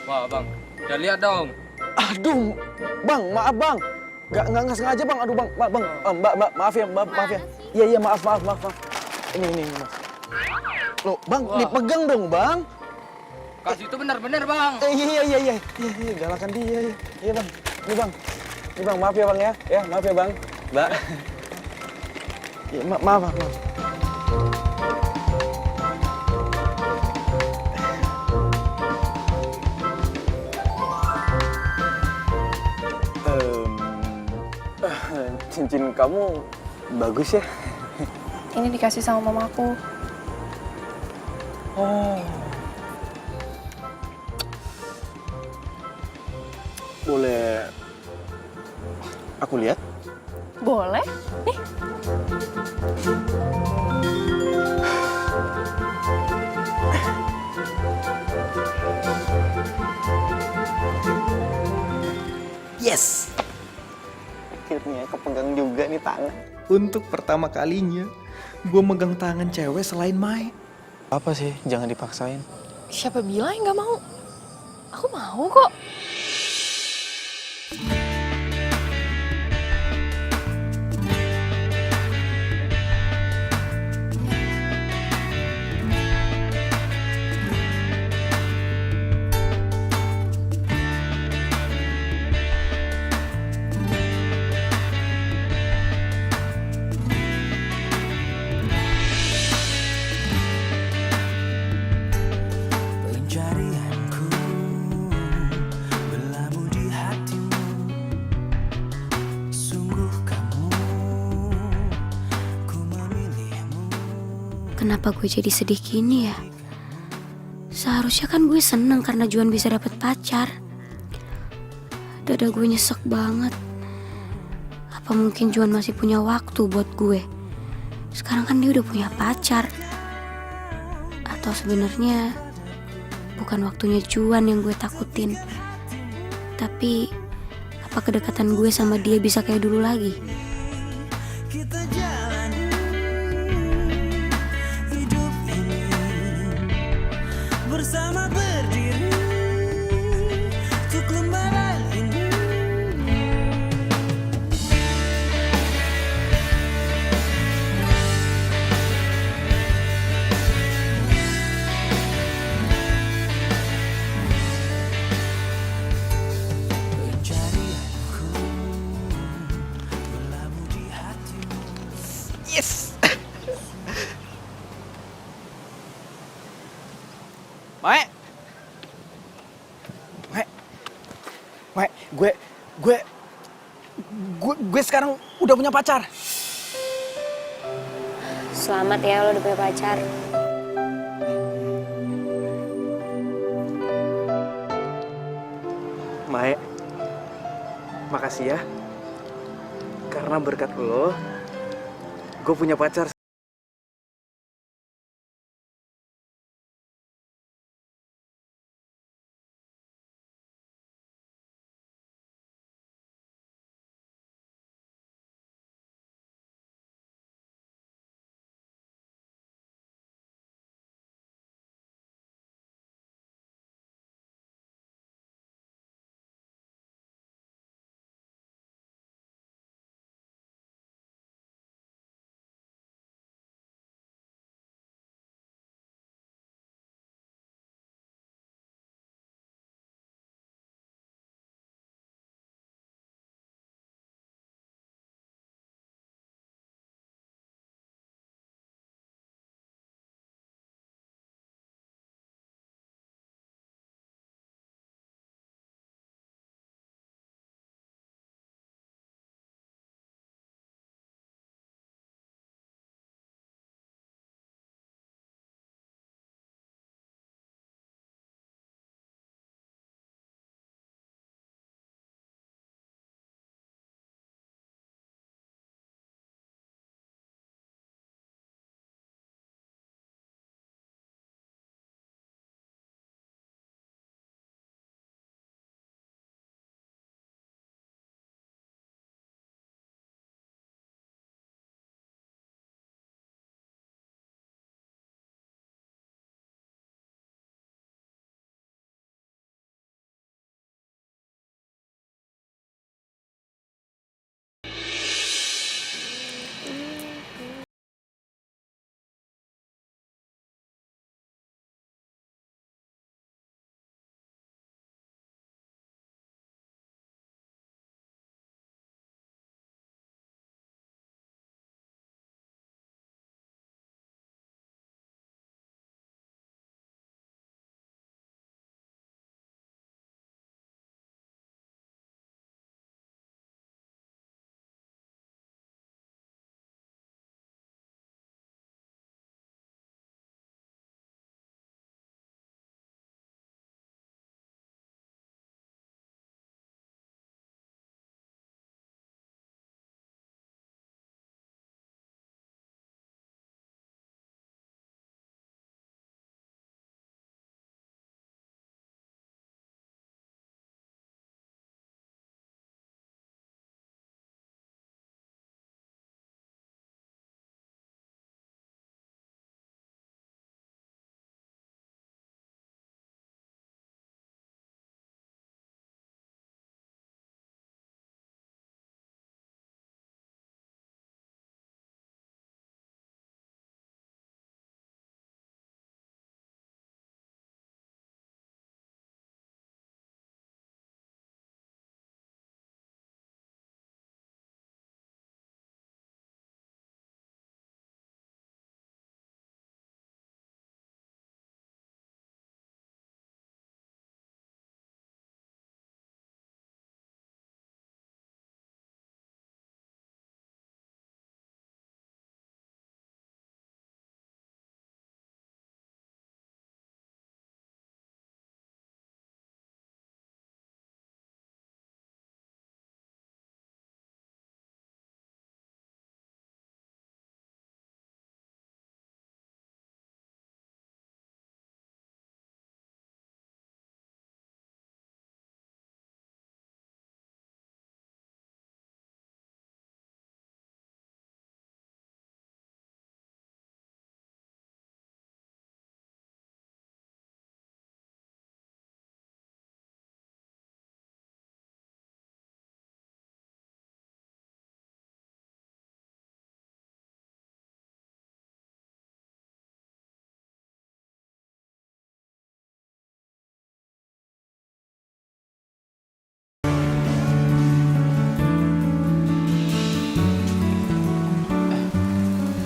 Speaker 4: Wah bang, udah lihat dong.
Speaker 1: Aduh, bang, maaf bang. Nggak sengaja bang. Aduh bang, bang, mbak, maaf ya, maaf ya. Iya, maaf. Ini mas. Loh, bang, dipegang dong bang.
Speaker 4: Kasih itu benar-benar bang.
Speaker 1: Iya, galakan dia. Iya bang, ini bang, maaf ya bang ya. Ya, maaf ya bang, mbak. Ya, maaf. Cincin kamu bagus ya.
Speaker 6: Ini dikasih sama mamaku.
Speaker 1: Oh. Boleh aku lihat?
Speaker 6: Boleh? Nih.
Speaker 1: Yes. Akhirnya kepegang juga nih tangan. Untuk pertama kalinya, gue megang tangan cewek selain Mai. Apa sih? Jangan dipaksain.
Speaker 6: Siapa bilang nggak mau? Aku mau kok.
Speaker 5: Kenapa gue jadi sedih gini ya? Seharusnya kan gue seneng karena Juan bisa dapet pacar. Dada gue nyesek banget. Apa mungkin Juan masih punya waktu buat gue? Sekarang kan dia udah punya pacar. Atau sebenarnya bukan waktunya Juan yang gue takutin. Tapi apa kedekatan gue sama dia bisa kayak dulu lagi?
Speaker 12: Bersama berdiri untuk lembaran ini. Pencarianku
Speaker 11: Mae. Mae, gue sekarang udah punya pacar.
Speaker 5: Selamat ya lo udah punya pacar.
Speaker 11: Mae, makasih ya. Karena berkat lo, gue punya pacar.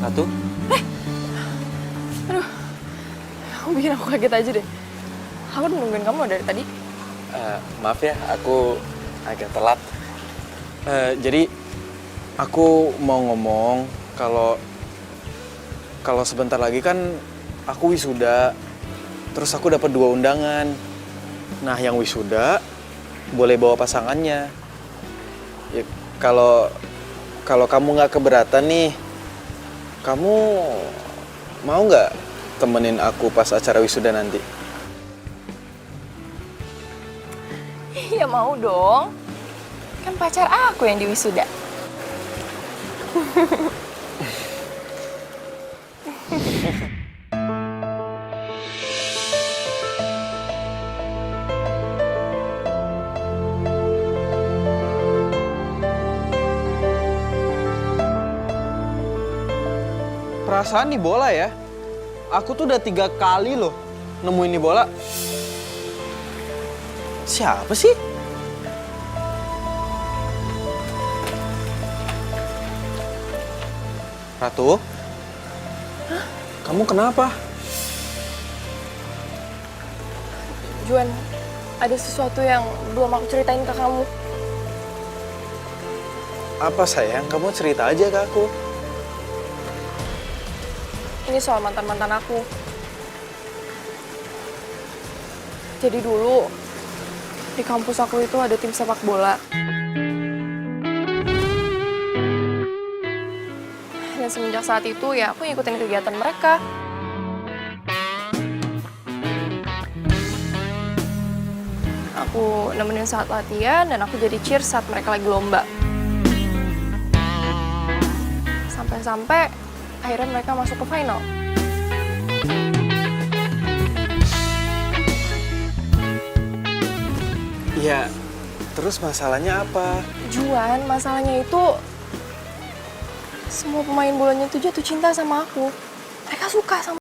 Speaker 13: Aduh, kamu bikin aku kaget aja deh.
Speaker 6: Aku udah nungguin kamu dari tadi.
Speaker 11: Maaf ya, aku agak telat. Jadi aku mau ngomong kalau sebentar lagi kan aku wisuda, terus aku dapat 2 undangan. Nah, yang wisuda boleh bawa pasangannya. Ya, kalau kamu nggak keberatan nih, kamu mau nggak temenin aku pas acara wisuda nanti?
Speaker 6: Ya mau dong. Kan pacar aku yang di wisuda.
Speaker 1: Perasaan nih bola ya. Aku tuh udah 3 kali loh nemuin nih bola. Siapa sih? Ratu?
Speaker 6: Hah?
Speaker 1: Kamu kenapa?
Speaker 6: Juan, ada sesuatu yang belum aku ceritain ke kamu.
Speaker 1: Apa sayang? Kamu cerita aja ke aku.
Speaker 6: Ini soal mantan-mantan aku. Jadi dulu, di kampus aku itu ada tim sepak bola. Dan semenjak saat itu ya aku ngikutin kegiatan mereka. Aku nemenin saat latihan dan aku jadi cheer saat mereka lagi lomba. Sampai-sampai akhirnya mereka masuk ke final.
Speaker 1: Iya, terus masalahnya apa?
Speaker 6: Juan, masalahnya itu semua pemain bolanya itu jatuh cinta sama aku. Mereka suka sama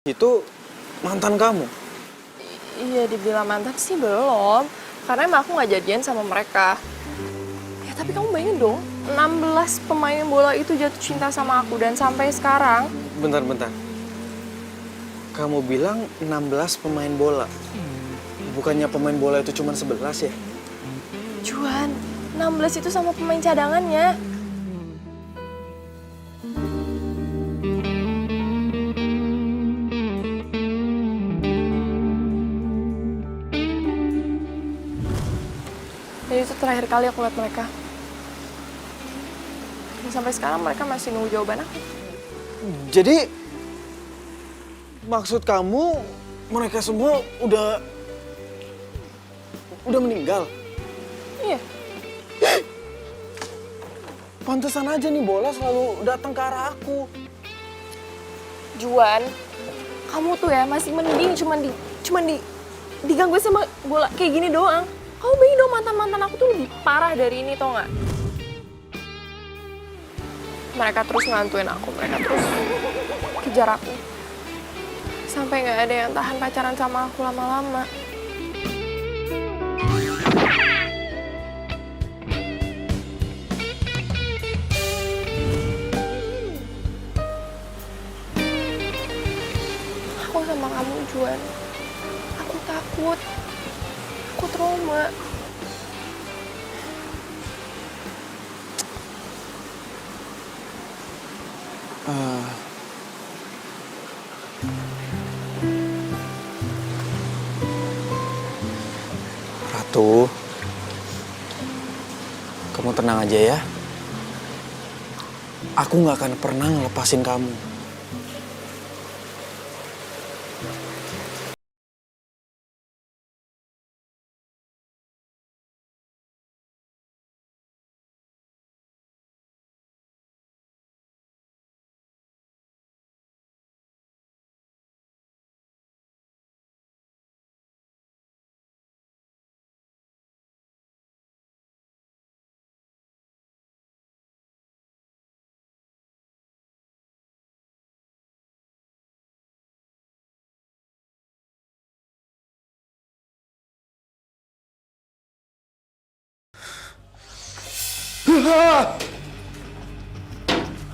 Speaker 1: Itu mantan kamu?
Speaker 6: Iya, dibilang mantan sih belum. Karena emang aku nggak jadian sama mereka. Ya tapi kamu bayangin dong, 16 pemain bola itu jatuh cinta sama aku. Dan sampai sekarang...
Speaker 1: Bentar. Kamu bilang 16 pemain bola. Bukannya pemain bola itu cuma 11 ya?
Speaker 6: Juan, 16 itu sama pemain cadangannya. Dan itu terakhir kali aku lihat mereka. Dan sampai sekarang mereka masih nunggu jawaban aku.
Speaker 1: Jadi maksud kamu mereka semua udah meninggal?
Speaker 6: Iya.
Speaker 1: Pantesan aja nih bola selalu datang ke arah aku.
Speaker 6: Juan, kamu tuh ya masih mending cuman diganggu sama bola kayak gini doang. Kamu bayangin dong mantan-mantan aku tuh lebih parah dari ini, tau nggak? Mereka terus ngantuin aku, mereka terus kejar aku. Sampai nggak ada yang tahan pacaran sama aku lama-lama. Aku sama kamu, Juan. Aku takut. Aku trauma.
Speaker 1: Ratu, kamu tenang aja ya. Aku nggak akan pernah ngelepasin kamu.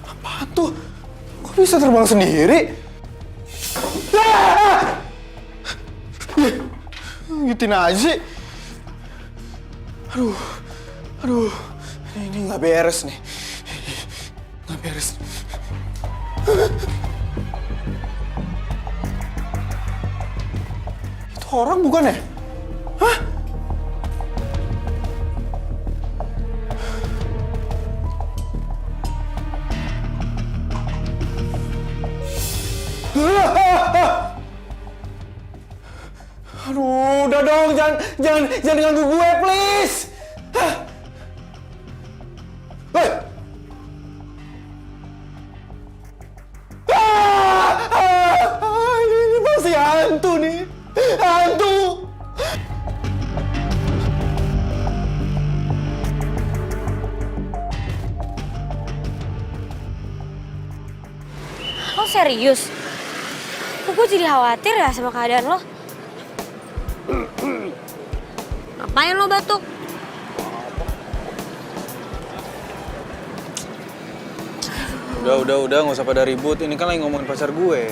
Speaker 10: Apaan tuh? Kok bisa terbang sendiri? Gituin aja sih. Aduh, ini nggak beres nih. Nggak beres. Itu orang bukan ya? Hah? Aduh, udah dong, jangan ganggu gue, please. Hah? Hei! Ini pasti hantu nih, hantu.
Speaker 5: Lo serius? Kok gue jadi khawatir ya sama keadaan lo? Ngapain lo batuk?
Speaker 1: Udah, nggak usah pada ribut. Ini kan lagi ngomongin pacar gue.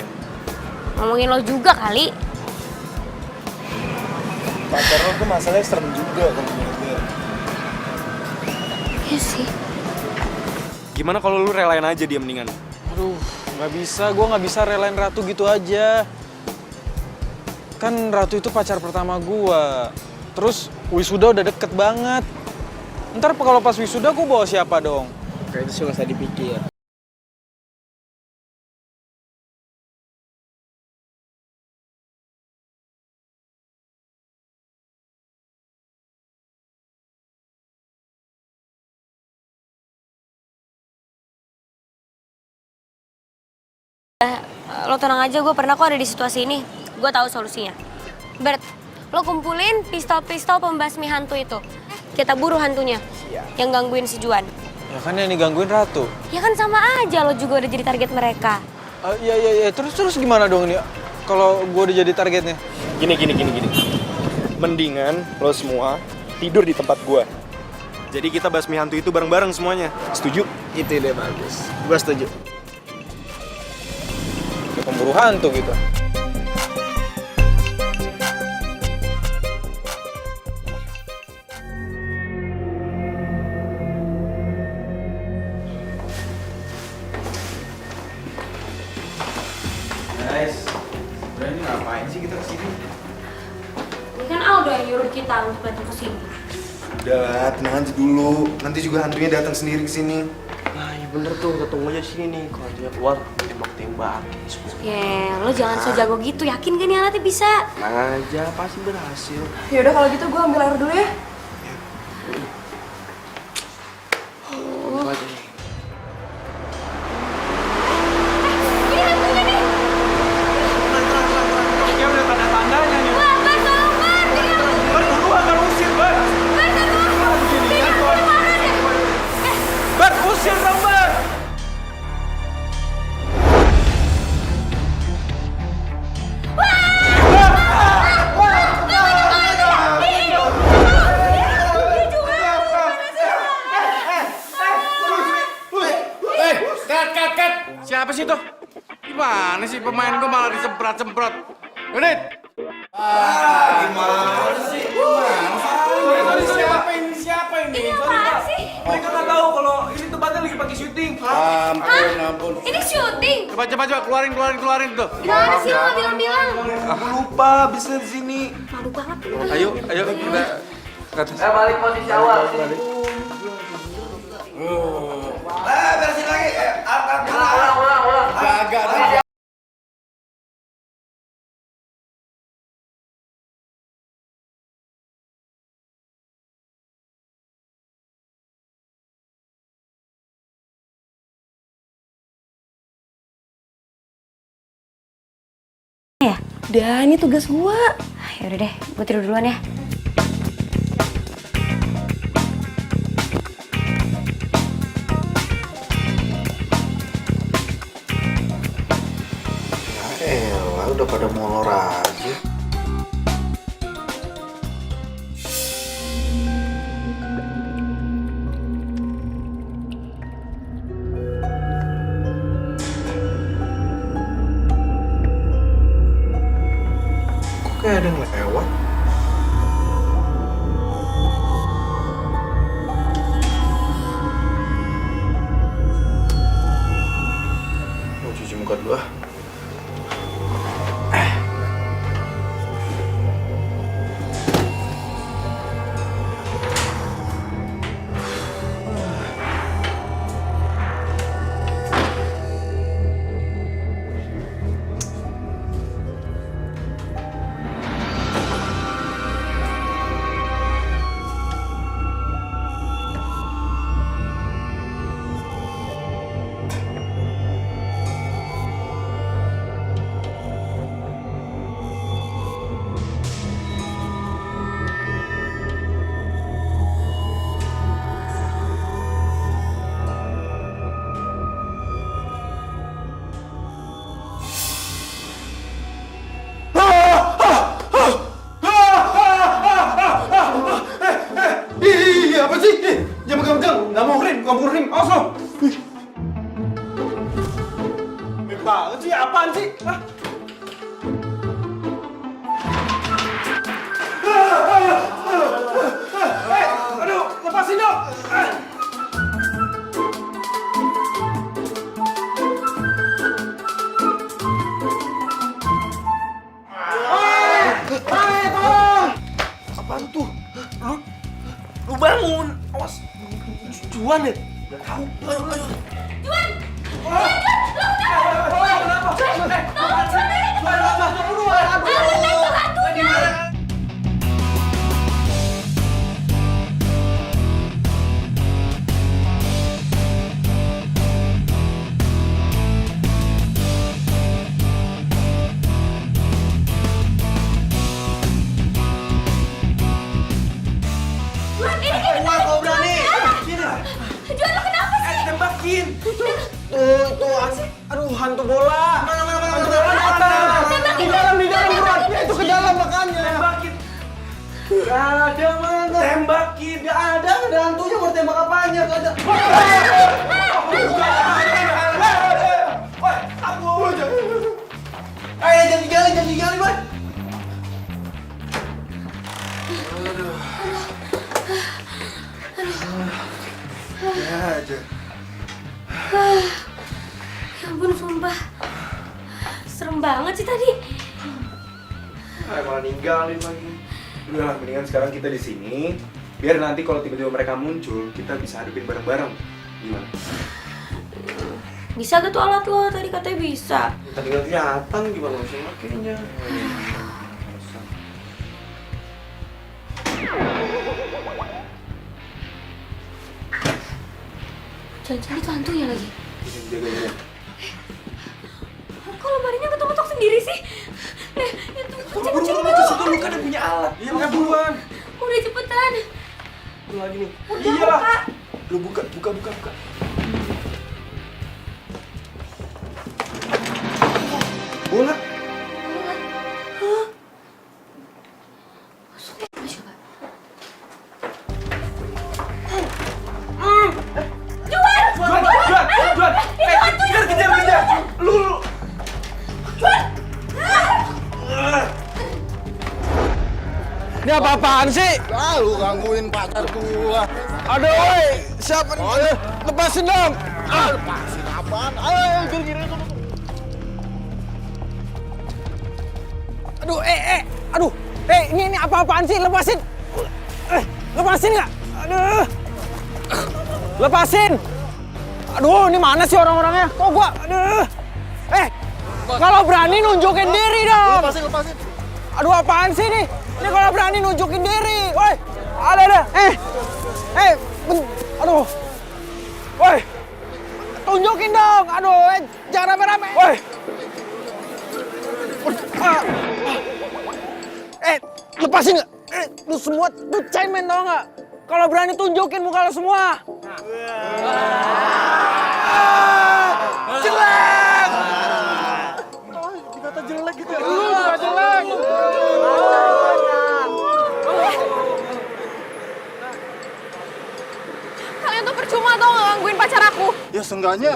Speaker 5: Ngomongin lo juga kali.
Speaker 10: Pacar lo tuh masalahnya serem juga kalau menurut gue.
Speaker 5: Iya sih.
Speaker 9: Gimana kalau lu relain aja dia mendingan?
Speaker 1: Aduh, nggak bisa. Gue nggak bisa relain Ratu gitu aja. Kan Ratu itu pacar pertama gue. Terus wisuda udah deket banget. Ntar kalau pas wisuda gue bawa siapa dong?
Speaker 2: Kayak itu sih nggak usah dipikir.
Speaker 5: Lo tenang aja, gue pernah kok ada di situasi ini. Gue tahu solusinya. Bert, lo kumpulin pistol-pistol pembasmi hantu itu. Kita buru hantunya. Yang gangguin si Juan.
Speaker 1: Ya kan yang digangguin Ratu.
Speaker 5: Ya kan sama aja, lo juga udah jadi target mereka.
Speaker 1: Iya. Terus gimana dong nih? Kalau gue udah jadi targetnya?
Speaker 10: Gini. Mendingan lo semua tidur di tempat gua. Jadi kita basmi hantu itu bareng-bareng semuanya. Setuju?
Speaker 2: Itu ide bagus. Gua setuju.
Speaker 1: Kayak pemburu hantu gitu. Guys, sebenarnya ini ngapain sih kita kesini?
Speaker 5: Ini kan Aldo yang nyuruh kita untuk datang ke sini.
Speaker 10: Udah lah, tenang aja dulu. Nanti juga hantunya datang sendiri ke sini.
Speaker 2: Nah, iya bener tuh, kita tunggu aja sini nih. Kalau dia keluar, tembak-tembak.
Speaker 5: Ya, lo jangan so jago gitu. Yakin kan nih alatnya bisa?
Speaker 2: Tenang aja, pasti berhasil.
Speaker 6: Yaudah kalau gitu gue ambil air dulu ya.
Speaker 2: Tunggu aja nih.
Speaker 5: Ini hantunya nih.
Speaker 1: Ya udah tanda-tandanya nih.
Speaker 5: Wah, Bar, tolong Bar. Ini hantunya.
Speaker 1: Bar, duluan kan usir, Bar.
Speaker 5: Bar, tolong. Ini hantunya mana deh?
Speaker 1: Bar, usir dong, Bar.
Speaker 3: Cut. Siapa sih itu? Gimana sih pemain gue malah disemprot-semprot? Unit! Gimana sih? Siapa ini?
Speaker 5: Ini apaan sih?
Speaker 1: Mereka nggak tahu kalau ini tempatnya lagi pakai syuting.
Speaker 3: Ampun.
Speaker 5: Ini syuting.
Speaker 3: Coba, keluarin tuh.
Speaker 5: Gimana sih lo bilang-bilang?
Speaker 1: Aku lupa, bisa di sini.
Speaker 5: Malu banget.
Speaker 1: Ayo kita ke atas.
Speaker 2: Balik posisi awal.
Speaker 3: Beresin lagi. Ulang. Gagak.
Speaker 6: Udah, ini tugas gue.
Speaker 5: Yaudah deh, gue tidur duluan ya.
Speaker 10: Elah, udah pada molor aja.
Speaker 9: Kayak ada yang lewat. Mau cuci muka dulu ah. Iya, apa sih? Jangan pegang-pegang. Nggak mau krim. Awas lo. Baik banget sih, apaan sih? Aduh, lepasin dong. Tolong! Apaan tuh? Lu bangun! Awas! Juan ya? Udah tahu. Ayo.
Speaker 5: Juan!
Speaker 1: Tembakin! Aduh, hantu bola! Hantu bola di atas! Di dalam buruan! Itu ke dalam makanya! Tembakin! Gak ada mana! Tembakin! Gak ada hantunya, mau tembak apanya? Gak ada! Ayo, jangan digali, Boy! Ya aja.
Speaker 5: Ya ampun, sumpah. Serem banget sih tadi.
Speaker 9: Malah ninggalin lagi. Udah lah, mendingan sekarang kita di sini. Biar nanti kalau tiba-tiba mereka muncul, kita bisa hadapin bareng-bareng. Gimana?
Speaker 5: Bisa gak tuh alat lo? Tadi katanya bisa.
Speaker 9: Tadi nggak kelihatan gimana sih makainya.
Speaker 5: Jangan-jangan itu hantunya lagi.
Speaker 9: Jaga-jaga.
Speaker 5: Kok lemarinya ketok-ketok sendiri sih? Itu kecil-kecil
Speaker 9: ke situ, lu kan punya alat. Iya, makanya buruan.
Speaker 5: Udah cepetan.
Speaker 9: Lu lagi nih.
Speaker 5: Udah,
Speaker 9: Iyalah.
Speaker 5: buka.
Speaker 9: Lu buka. Bola. Juan! Kejar! Lu! Ini apa-apaan sih?
Speaker 10: Lu gangguin pacar gua.
Speaker 9: Aduh, woi! Siapa nih? Lepasin dong!
Speaker 10: Lepasin apaan? Ayo, gini.
Speaker 1: Aduh, ini apa-apaan sih? Lepasin! Lepasin nggak? Aduh! Lepasin! Aduh, ini mana sih orang-orangnya? Kok gua? Aduh! Kalau berani nunjukin diri dong!
Speaker 10: Lepasin.
Speaker 1: Aduh, apaan sih nih? Ini kalau berani nunjukin diri! Woi! Ada! Aduh! Woi! Tunjukin dong! Aduh, jangan rame-rame! Woi! Lepasin nggak? Lu semua tuh cemen tau nggak? Kalau berani tunjukin muka lu semua! Jelek!
Speaker 10: Dikata jelek gitu ya.
Speaker 1: Lu juga jelek!
Speaker 6: Kalian tuh percuma tau nggak gangguin pacar aku.
Speaker 10: Ya seenggaknya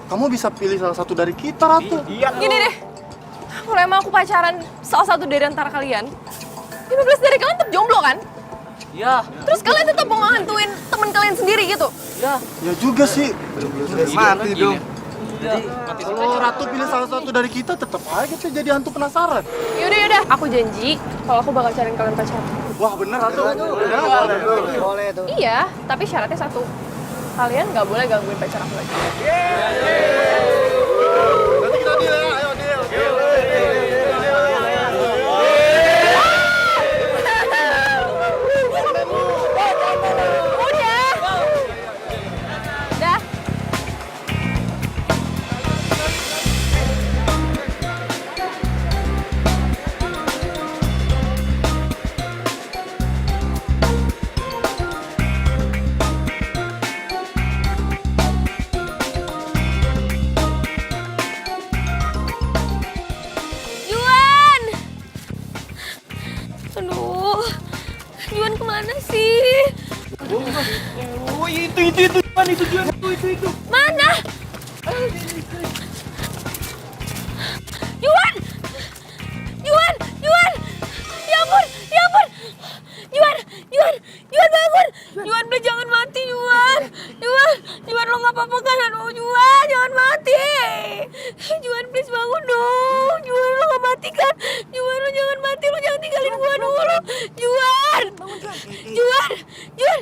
Speaker 10: kamu bisa pilih salah satu dari kita, Ratu.
Speaker 6: Gini deh, kalau emang aku pacaran salah satu dari antara kalian, 15 dari kalian tetap jomblo kan?
Speaker 4: Ya.
Speaker 6: Terus kalian tetap mau ngehantuin temen kalian sendiri gitu?
Speaker 4: Ya.
Speaker 10: Ya juga sih.
Speaker 3: Mati dong.
Speaker 10: Kalau Ratu pilih salah satu dari kita, tetap aja kita jadi hantu penasaran.
Speaker 6: Yaudah, aku janji kalau aku bakal cariin kalian pacar.
Speaker 10: Wah bener Ratu.
Speaker 4: Boleh tuh.
Speaker 6: Iya, tapi syaratnya satu. Kalian nggak boleh gangguin pacar aku lagi.
Speaker 10: Nanti kita deal ya, ayo deal.
Speaker 6: Udah.
Speaker 5: Juan! Aduh, Juan kemana sih?
Speaker 1: Oh itu Juan, itu.
Speaker 5: Mana? Juan! Juan! Juan! Ya ampun! Ya ampun! Juan! Juan! Juan bangun! Juan, please jangan mati, Juan! Juan lo nggak apa-apa kan? Aduh, Juan, jangan mati! Juan, please bangun dong! Juan, lo nggak mati kan? Juan, lo jangan mati, lo jangan tinggalin gua dulu! Juan! Juan! Juan!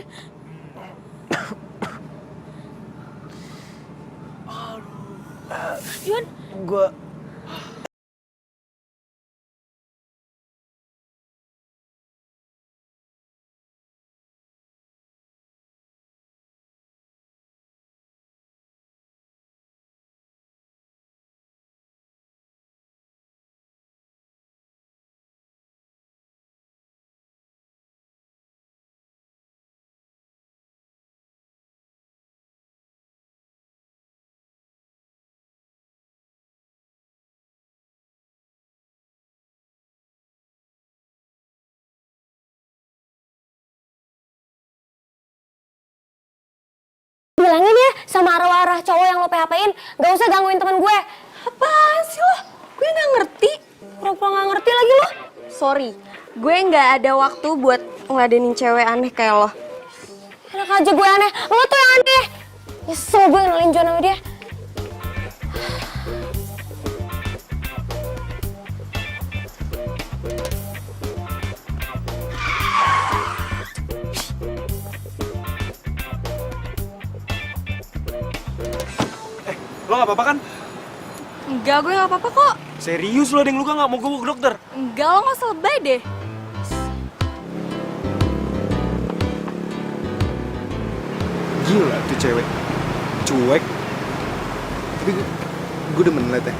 Speaker 5: Juan!
Speaker 1: Gua
Speaker 5: bilangin ya sama arwah-arwah cowok yang lo PHP-in, gak usah gangguin teman gue. Apaan sih lo? Gue gak ngerti. Pura-pura gak ngerti lagi lo.
Speaker 6: Sorry, gue nggak ada waktu buat ngeladenin cewek aneh kayak lo.
Speaker 5: Enak aja gue aneh, lo tuh yang aneh. Nyesel gue kenalin Juan sama dia.
Speaker 1: lo nggak apa-apa kan?
Speaker 6: Enggak, gue nggak apa-apa kok.
Speaker 1: Serius lo ada yang luka nggak? Mau gue bawa ke dokter?
Speaker 6: Enggak, lo nggak usah lebay deh.
Speaker 10: Gila tuh cewek. Cuek. Tapi gue demen liatnya.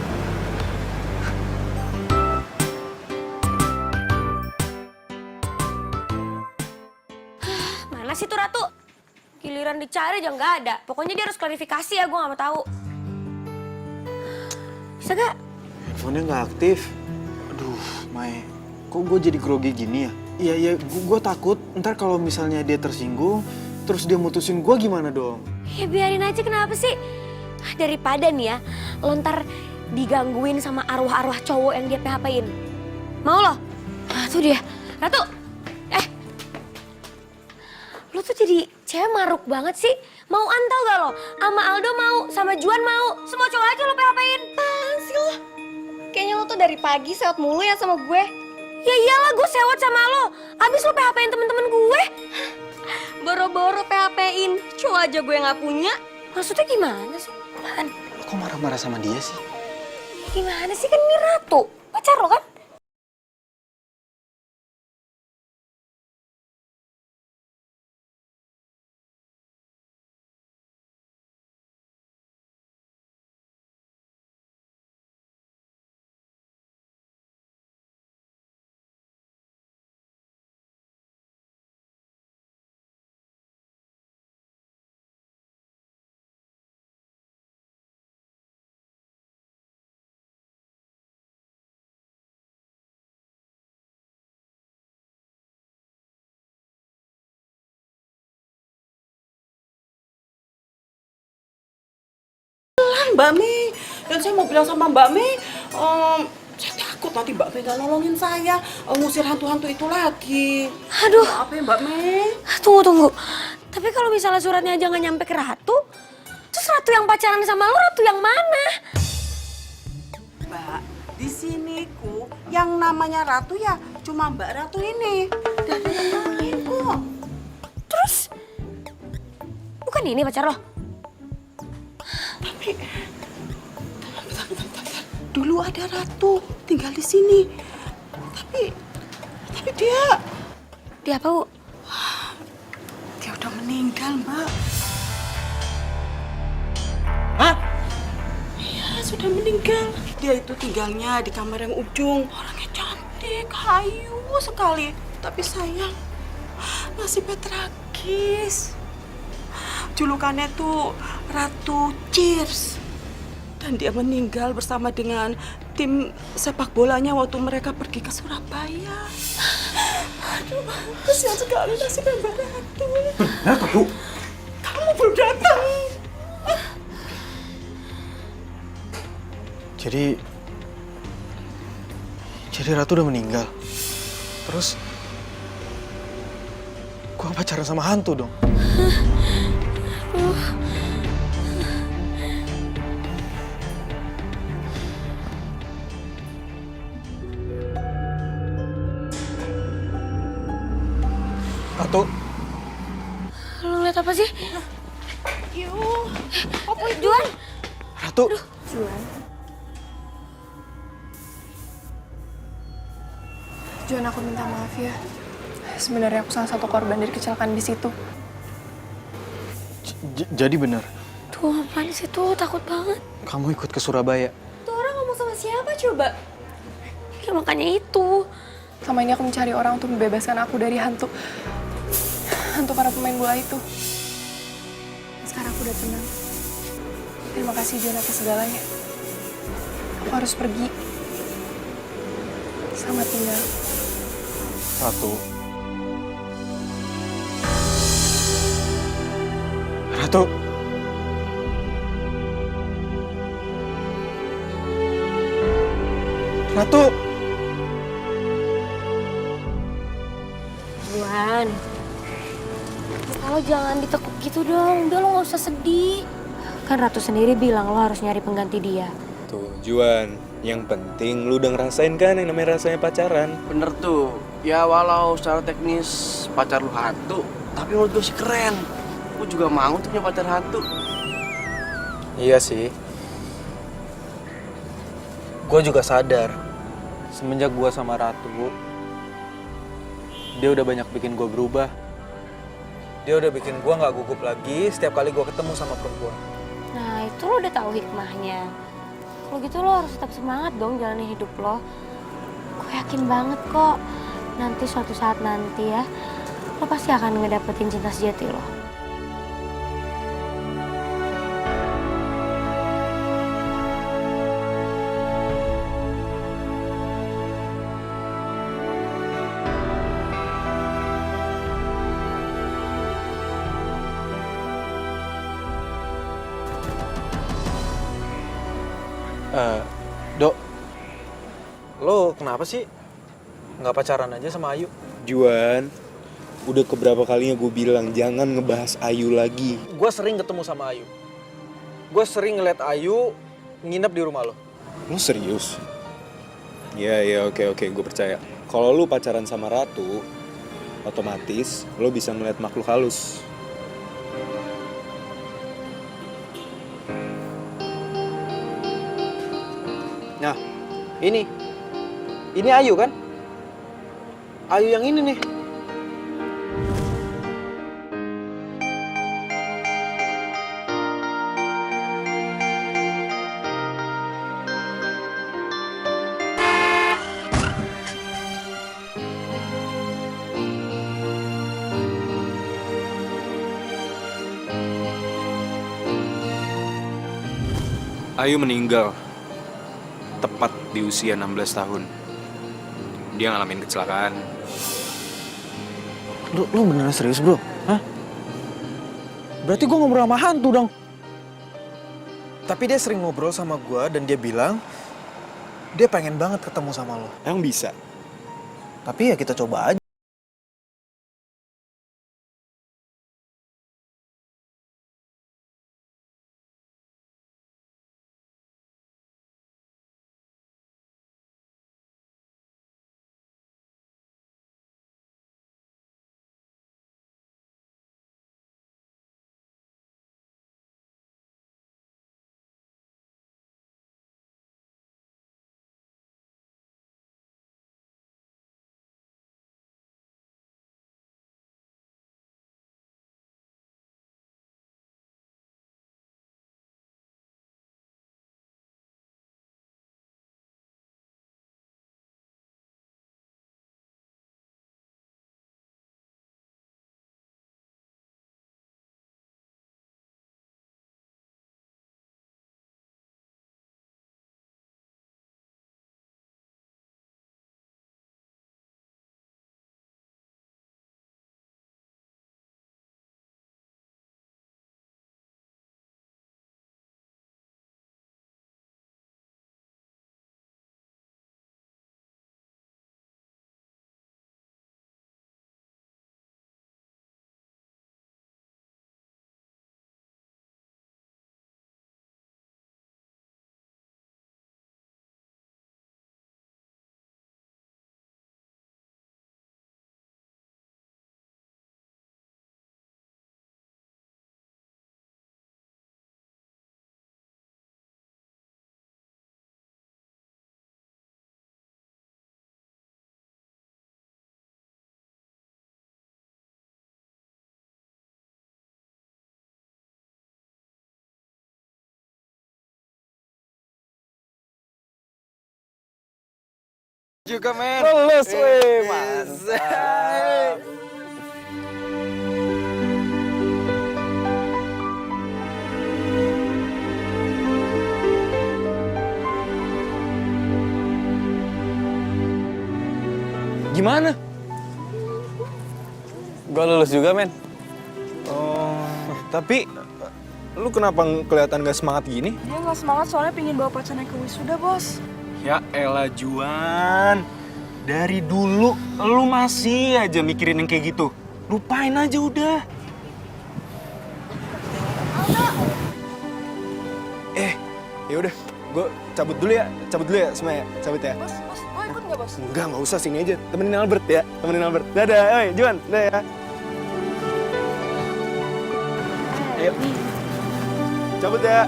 Speaker 5: Mana sih tuh Ratu? Giliran dicari aja nggak ada. Pokoknya dia harus klarifikasi ya, gue nggak mau tahu. Bisa gak?
Speaker 1: Handphonenya nggak aktif. Aduh, Mae, kok gue jadi grogi gini ya? Iya, gue takut ntar kalau misalnya dia tersinggung, terus dia mutusin gue gimana dong?
Speaker 5: Ya biarin aja, kenapa sih? Daripada nih ya, lo ntar digangguin sama arwah-arwah cowok yang dia PHP-in. Mau lo? Nah, tuh dia. Ratu! Lo tuh jadi cewek maruk banget sih. Mau antau gak lo? Sama Aldo mau, sama Juan mau. Semua cowok aja lo PHP-in.
Speaker 6: Apaan sih lo? Kayaknya lo tuh dari pagi sewot mulu ya sama gue.
Speaker 5: Ya iyalah, gue sewot sama lo. Abis lo PHP-in temen-temen gue.
Speaker 6: Boro-boro PHP-in, cowok aja gue nggak punya.
Speaker 5: Maksudnya gimana sih? Apaan?
Speaker 11: Lo kok marah-marah sama dia sih?
Speaker 5: Gimana sih, kan ini Ratu. Pacar lo kan?
Speaker 8: Mbak Mei, dan saya mau bilang sama Mbak Mei, saya takut nanti Mbak Mei nggak nolongin saya ngusir hantu-hantu itu lagi.
Speaker 5: Aduh.
Speaker 8: Maaf ya Mbak Mei.
Speaker 5: Tunggu. Tapi kalau misalnya suratnya aja nggak nyampe ke Ratu, terus Ratu yang pacaran sama lo, Ratu yang mana?
Speaker 8: Mbak, di sini ku yang namanya Ratu ya cuma Mbak Ratu ini. Dan ada yang lain kok.
Speaker 5: Terus, bukan ini pacar lo?
Speaker 8: Tapi, bentar. Dulu ada Ratu tinggal di sini. Tapi dia...
Speaker 5: Dia apa, Bu?
Speaker 8: Dia udah meninggal, Mbak.
Speaker 1: Hah?
Speaker 8: Iya, sudah meninggal. Dia itu tinggalnya di kamar yang ujung. Orangnya cantik, hayu sekali. Tapi sayang, nasibnya tragis. Julukannya tuh Ratu Cheers. Dan dia meninggal bersama dengan tim sepak bolanya waktu mereka pergi ke Surabaya. Aduh, kasihan sekali nasibnya Mbak Ratu.
Speaker 1: Benar, Bu?
Speaker 8: Kamu belum datang.
Speaker 11: Jadi Ratu udah meninggal. Terus gua pacaran sama hantu dong. Ratu,
Speaker 5: Lo ngeliat apa sih?
Speaker 8: Yuh,
Speaker 5: Apa Juan?
Speaker 11: Ratu.
Speaker 6: Juan, aku minta maaf ya. Sebenarnya aku salah satu korban dari kecelakaan di situ.
Speaker 11: Jadi benar,
Speaker 5: Tuh, apaan sih tuh? Takut banget.
Speaker 11: kamu ikut ke Surabaya.
Speaker 6: Tuh orang ngomong sama siapa coba?
Speaker 5: Ya makanya itu.
Speaker 6: Sama ini aku mencari orang untuk membebaskan aku dari hantu para pemain bola itu. Sekarang aku udah tenang. Terima kasih Juan atas segalanya. Aku harus pergi. Selamat tinggal.
Speaker 11: Ratu. Ratu. Ratu.
Speaker 5: Juan. Kalau jangan ditekuk gitu dong. Udah lo gak usah sedih. Kan Ratu sendiri bilang lo harus nyari pengganti dia.
Speaker 9: Tuh, Juan, yang penting lu udah ngerasain kan yang namanya rasanya pacaran.
Speaker 2: Bener tuh. Ya walau secara teknis pacar lu hantu, tapi menurut gue sih keren. Gue juga mau tuh punya pacar hantu.
Speaker 11: Iya sih. Gue juga sadar. Semenjak gue sama Ratu, dia udah banyak bikin gue berubah. Dia udah bikin gue gak gugup lagi setiap kali gue ketemu sama perempuan.
Speaker 5: Nah, itu lo udah tahu hikmahnya. Kalau gitu lo harus tetap semangat dong jalanin hidup lo. Gue yakin banget kok. Nanti suatu saat nanti ya, lo pasti akan ngedapetin cinta sejati lo.
Speaker 11: Dok, lo kenapa sih nggak pacaran aja sama Ayu?
Speaker 9: Juan, udah keberapa kalinya gue bilang jangan ngebahas Ayu lagi.
Speaker 11: Gue sering ketemu sama Ayu. Gue sering ngeliat Ayu nginep di rumah lo.
Speaker 9: Lu serius? Ya, oke, gue percaya. Kalau lu pacaran sama Ratu, otomatis lo bisa ngeliat makhluk halus.
Speaker 11: Nah, ini Ayu kan? Ayu yang ini nih.
Speaker 9: Ayu meninggal tepat di usia 16 tahun. Dia ngalamin kecelakaan.
Speaker 11: Lu beneran serius, bro? Hah? Berarti gue ngobrol sama hantu dong. Tapi dia sering ngobrol sama gue dan dia bilang Dia pengen banget ketemu sama lo.
Speaker 10: Emang bisa?
Speaker 11: Tapi ya kita coba aja.
Speaker 1: Juga men.
Speaker 2: Lulus, weh, mantap.
Speaker 1: Gimana?
Speaker 2: Gue lulus juga, men.
Speaker 9: Oh, tapi lu kenapa kelihatan gak semangat gini?
Speaker 6: Dia nggak semangat soalnya pingin bawa pacarnya ke wisuda, Bos.
Speaker 9: Ya elah Juan, dari dulu lu masih aja mikirin yang kayak gitu. Lupain aja udah. Ya udah, gue cabut dulu ya semua ya, cabut ya.
Speaker 6: Bos, gue ikut nggak, Bos?
Speaker 9: Enggak usah, sini aja, temenin Albert ya, temenin Albert. Dadah, oi Juan, dadah ya. Ayo, cabut ya.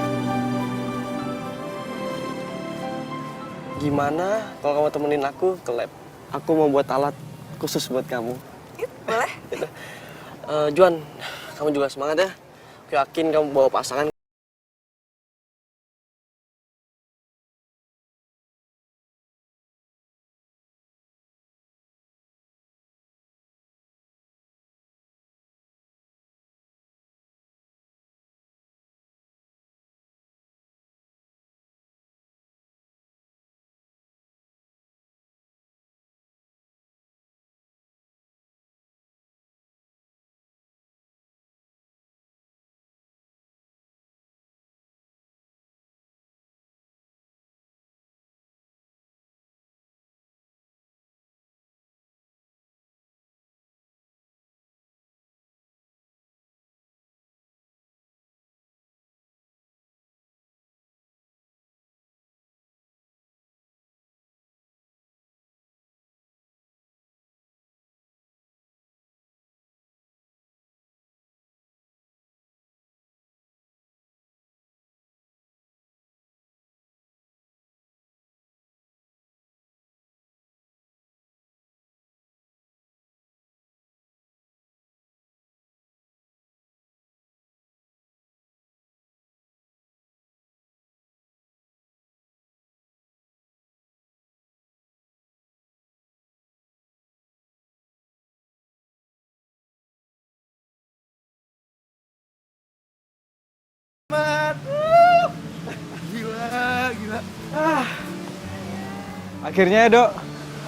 Speaker 2: Gimana kalau kamu temenin aku ke lab? Aku mau buat alat khusus buat kamu.
Speaker 6: Boleh.
Speaker 2: Gitu. Juan, kamu juga semangat ya. Aku yakin kamu bawa pasangan.
Speaker 9: Gila. Akhirnya ya, Dok.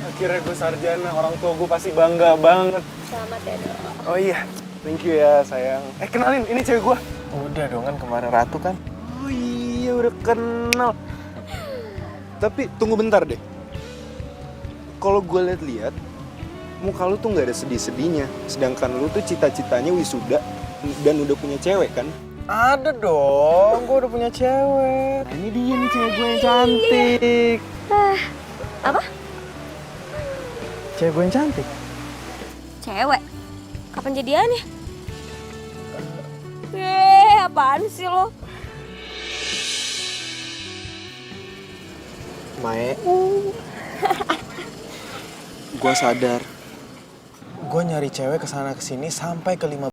Speaker 9: Akhirnya gue sarjana, orang tua gue pasti bangga banget.
Speaker 5: Selamat ya, Dok.
Speaker 9: Oh iya, thank you ya sayang. Kenalin, ini cewek gue.
Speaker 11: Udah dong kan kemarin Ratu kan.
Speaker 9: Oh iya, udah kenal. Tapi tunggu bentar deh. Kalau gue lihat-lihat, muka lu tuh nggak ada sedih-sedihnya. Sedangkan lu tuh cita-citanya wisuda dan udah punya cewek kan?
Speaker 1: Ada dong, gue udah punya cewek.
Speaker 9: Nah, ini dia nih cewek gue yang cantik.
Speaker 5: Apa?
Speaker 1: Cewek gue yang cantik.
Speaker 5: Cewek? Kapan jadiannya? Apaan sih lo?
Speaker 1: Mae, gue sadar. Gue nyari cewek kesana kesini sampai ke 15